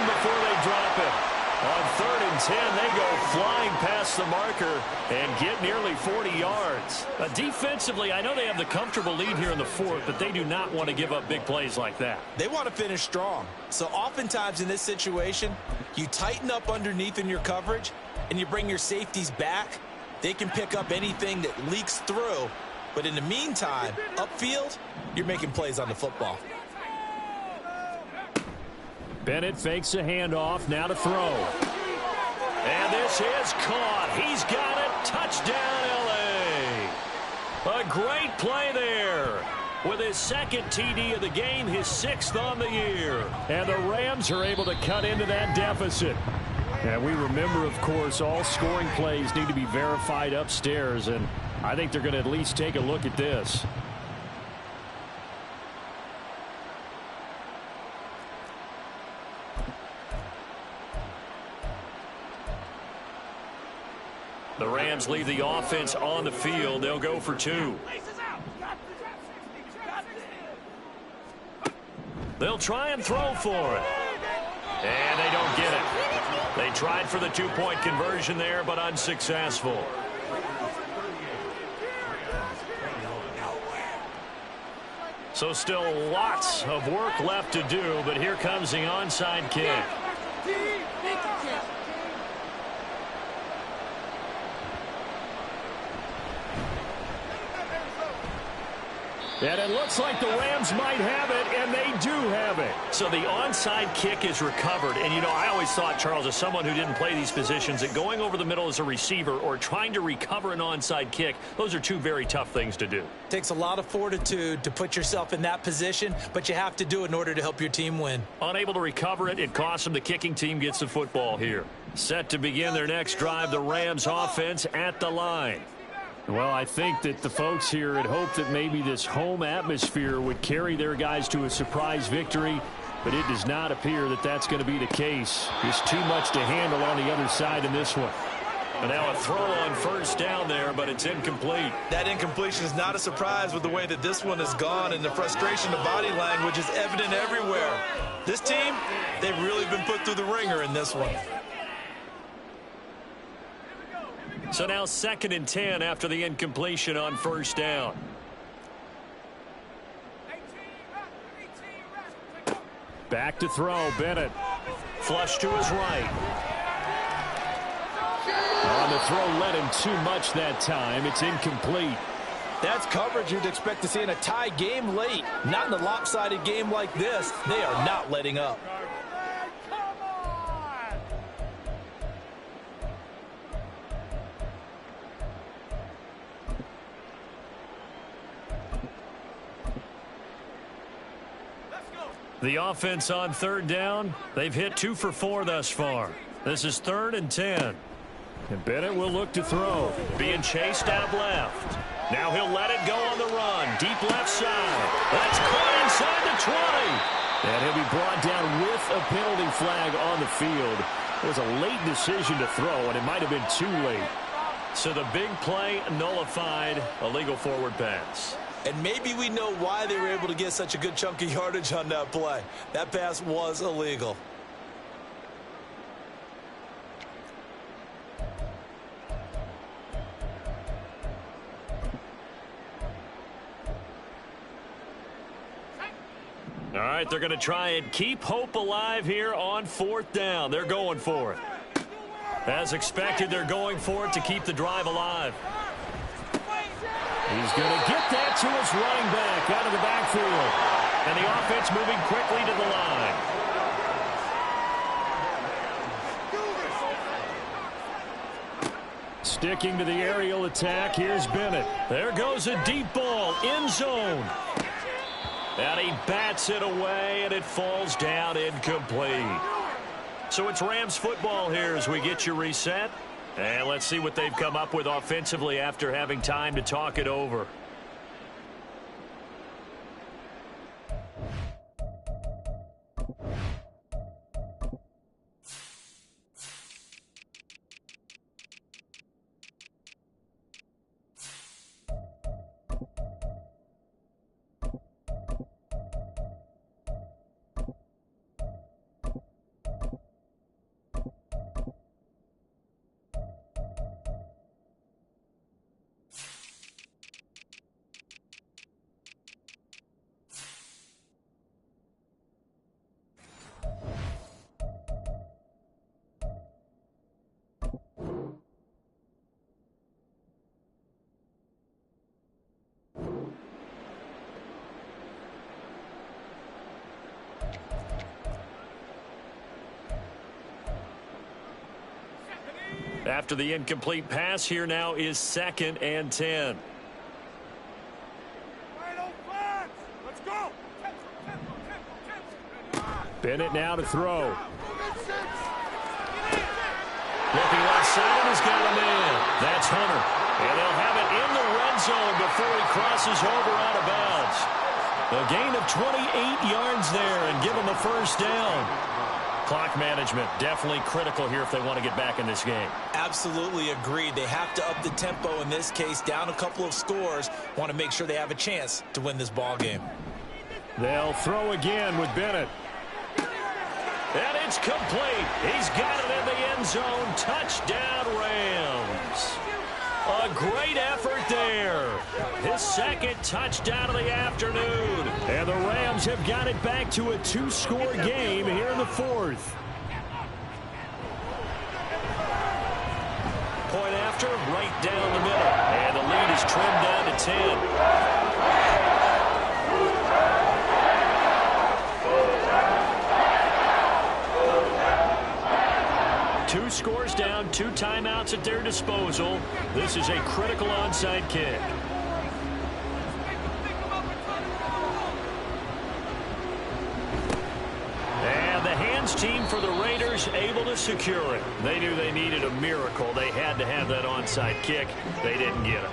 before they drop it. On 3rd and 10, they go flying past the marker and get nearly 40 yards. Defensively, I know they have the comfortable lead here in the 4th, but they do not want to give up big plays like that. They want to finish strong. So oftentimes in this situation, you tighten up underneath in your coverage and you bring your safeties back. They can pick up anything that leaks through. But in the meantime, upfield, you're making plays on the football. Bennett fakes a handoff, now to throw. And this is caught. He's got it. Touchdown, L.A. A great play there. With his 2nd TD of the game, his 6th on the year. And the Rams are able to cut into that deficit. And we remember, of course, all scoring plays need to be verified upstairs. And I think they're going to at least take a look at this. The Rams leave the offense on the field. They'll go for 2. They'll try and throw for it. And they don't get it. They tried for the 2-point conversion there, but unsuccessful. So still lots of work left to do, but here comes the onside kick. And it looks like the Rams might have it, and they do have it. So the onside kick is recovered. And, you know, I always thought, Charles, as someone who didn't play these positions, that going over the middle as a receiver or trying to recover an onside kick, those are two very tough things to do. Takes a lot of fortitude to put yourself in that position, but you have to do it in order to help your team win. Unable to recover it, it costs them. The kicking team gets the football here. Set to begin their next drive, the Rams offense at the line. Well, I think that the folks here had hoped that maybe this home atmosphere would carry their guys to a surprise victory, but it does not appear that that's going to be the case. Just too much to handle on the other side in this one. And now a throw on 1st down there, but it's incomplete. That incompletion is not a surprise with the way that this one has gone, and the frustration of body language is evident everywhere. This team, they've really been put through the ringer in this one. So now 2nd and 10 after the incompletion on 1st down. Back to throw, Bennett. Flush to his right. On the throw, led him too much that time. It's incomplete. That's coverage you'd expect to see in a tie game late. Not in a lopsided game like this. They are not letting up. The offense on 3rd down, they've hit 2 for 4 thus far. This is 3rd and 10. And Bennett will look to throw. Being chased out left. Now he'll let it go on the run. Deep left side. That's caught inside the 20. And he'll be brought down with a penalty flag on the field. It was a late decision to throw, and it might have been too late. So the big play nullified, a legal forward pass. And maybe we know why they were able to get such a good chunk of yardage on that play. That pass was illegal. All right, they're going to try and keep hope alive here on 4th down. They're going for it. As expected, they're going for it to keep the drive alive. He's going to get that to his running back out of the backfield. And the offense moving quickly to the line. Sticking to the aerial attack, here's Bennett. There goes a deep ball, end zone. And he bats it away, and it falls down incomplete. So it's Rams football here as we get you reset. And let's see what they've come up with offensively after having time to talk it over. After the incomplete pass, here now is 2nd and 10. Bennett now to throw. Looking left side, and he's got a man. That's Hunter. And they'll have it in the red zone before he crosses over out of bounds. A gain of 28 yards there and give him a 1st down. Clock management definitely critical here if they want to get back in this game. Absolutely agreed. They have to up the tempo in this case, down a couple of scores. Want to make sure they have a chance to win this ball game. They'll throw again with Bennett. And it's complete. He's got it in the end zone. Touchdown, Rams. A great effort there. His 2nd touchdown of the afternoon. And the Rams have got it back to a 2-score game here in the 4th. Point after, right down the middle. And the lead is trimmed down to 10. 2 scores down, 2 timeouts at their disposal. This is a critical onside kick. And the hands team for the Raiders able to secure it. They knew they needed a miracle. They had to have that onside kick. They didn't get it.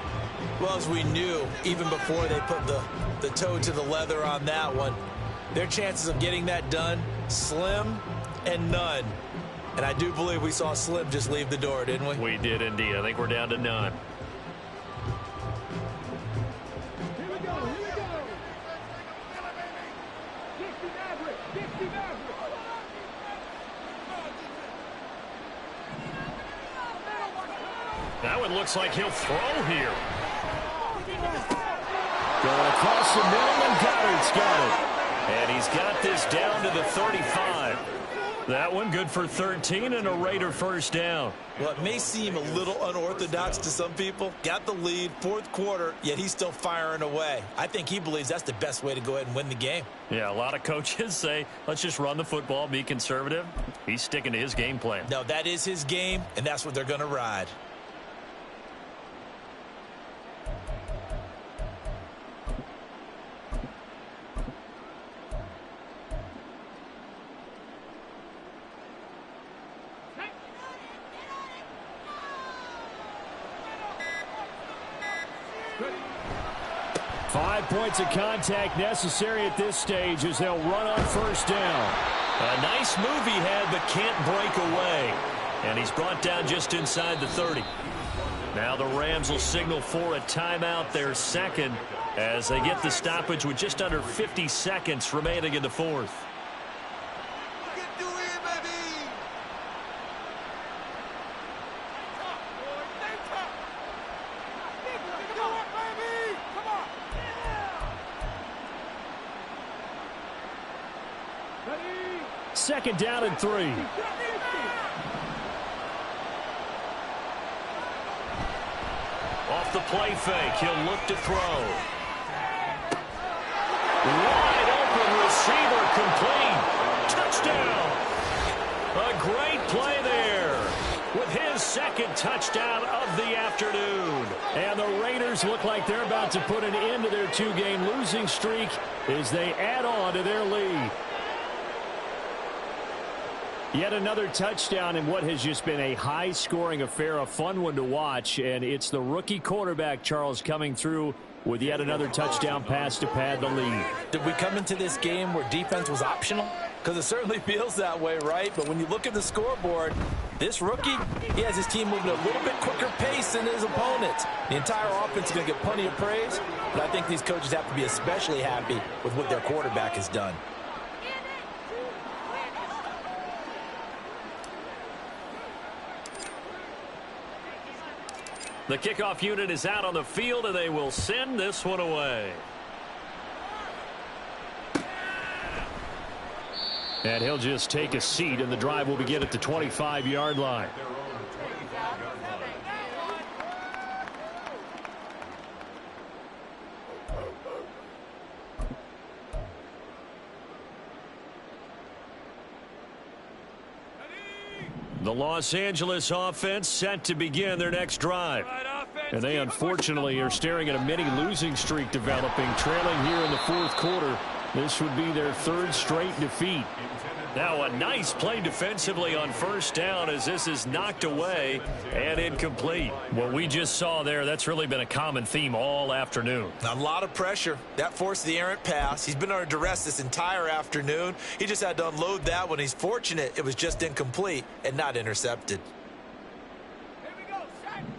Well, as we knew, even before they put the toe to the leather on that one, their chances of getting that done, slim and none. And I do believe we saw Slim just leave the door, didn't we? We did indeed. I think we're down to none. That one looks like he'll throw here. Going across the middle, and Goddard's got it. And he's got this down to the 35. That one good for 13 and a Raider 1st down. Well, it may seem a little unorthodox to some people. Got the lead, 4th quarter, yet he's still firing away. I think he believes that's the best way to go ahead and win the game. Yeah, a lot of coaches say, let's just run the football, be conservative. He's sticking to his game plan. No, that is his game, and that's what they're going to ride. Five points of contact necessary at this stage as they'll run on 1st down. A nice move he had, but can't break away. And he's brought down just inside the 30. Now the Rams will signal for a timeout, their 2nd, as they get the stoppage with just under 50 seconds remaining in the 4th. It's 2nd down and 3. Off the play fake, he'll look to throw. Wide open receiver, complete. Touchdown. A great play there with his 2nd touchdown of the afternoon. And the Raiders look like they're about to put an end to their 2-game losing streak as they add on to their lead. Yet another touchdown in what has just been a high-scoring affair, a fun one to watch. And it's the rookie quarterback, Charles, coming through with yet another touchdown pass to pad the lead. Did we come into this game where defense was optional? Because it certainly feels that way, right? But when you look at the scoreboard, this rookie, he has his team moving at a little bit quicker pace than his opponents. The entire offense is going to get plenty of praise, but I think these coaches have to be especially happy with what their quarterback has done. The kickoff unit is out on the field, and they will send this one away. And he'll just take a seat, and the drive will begin at the 25-yard line. The Los Angeles offense set to begin their next drive. And they unfortunately are staring at a mini losing streak developing, trailing here in the 4th quarter. This would be their 3rd straight defeat. Now a nice play defensively on 1st down as this is knocked away and incomplete. What we just saw there, that's really been a common theme all afternoon. A lot of pressure. That forced the errant pass. He's been under duress this entire afternoon. He just had to unload that one. He's fortunate it was just incomplete and not intercepted.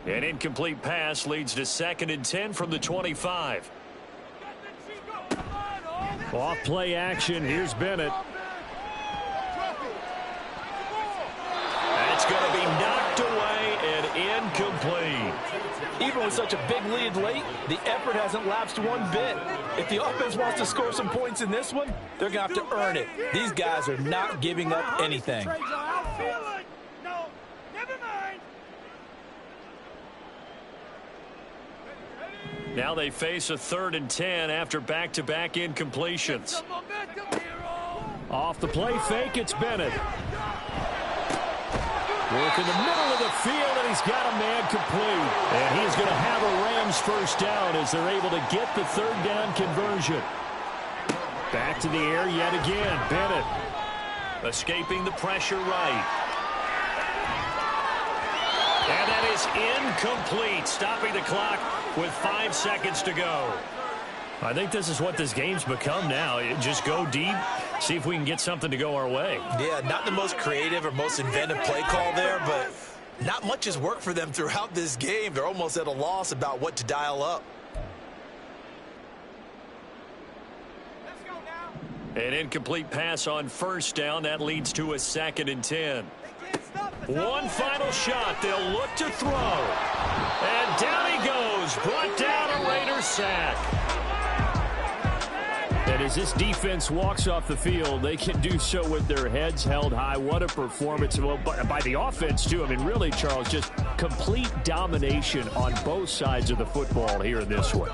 An incomplete pass leads to 2nd and 10 from the 25. Off play action. Here's Bennett. That's going to be knocked away and incomplete. Even with such a big lead late, the effort hasn't lapsed one bit. If the offense wants to score some points in this one, they're going to have to earn it. These guys are not giving up anything. Now they face a 3rd and 10 after back-to-back incompletions. Off the play fake, it's Bennett. Work in the middle of the field, and he's got a man complete. And he's going to have a Rams 1st down as they're able to get the 3rd down conversion. Back to the air yet again. Bennett escaping the pressure right. And that is incomplete, stopping the clock with 5 seconds to go. I think this is what this game's become now. Just go deep, see if we can get something to go our way. Yeah, not the most creative or most inventive play call there, but not much has worked for them throughout this game. They're almost at a loss about what to dial up. An incomplete pass on 1st down. That leads to a 2nd and 10. One final shot. They'll look to throw. And down he goes. Brought down a Raiders sack. And as this defense walks off the field, they can do so with their heads held high. What a performance. Well, by the offense, too. I mean, really, Charles, just complete domination on both sides of the football here in this one.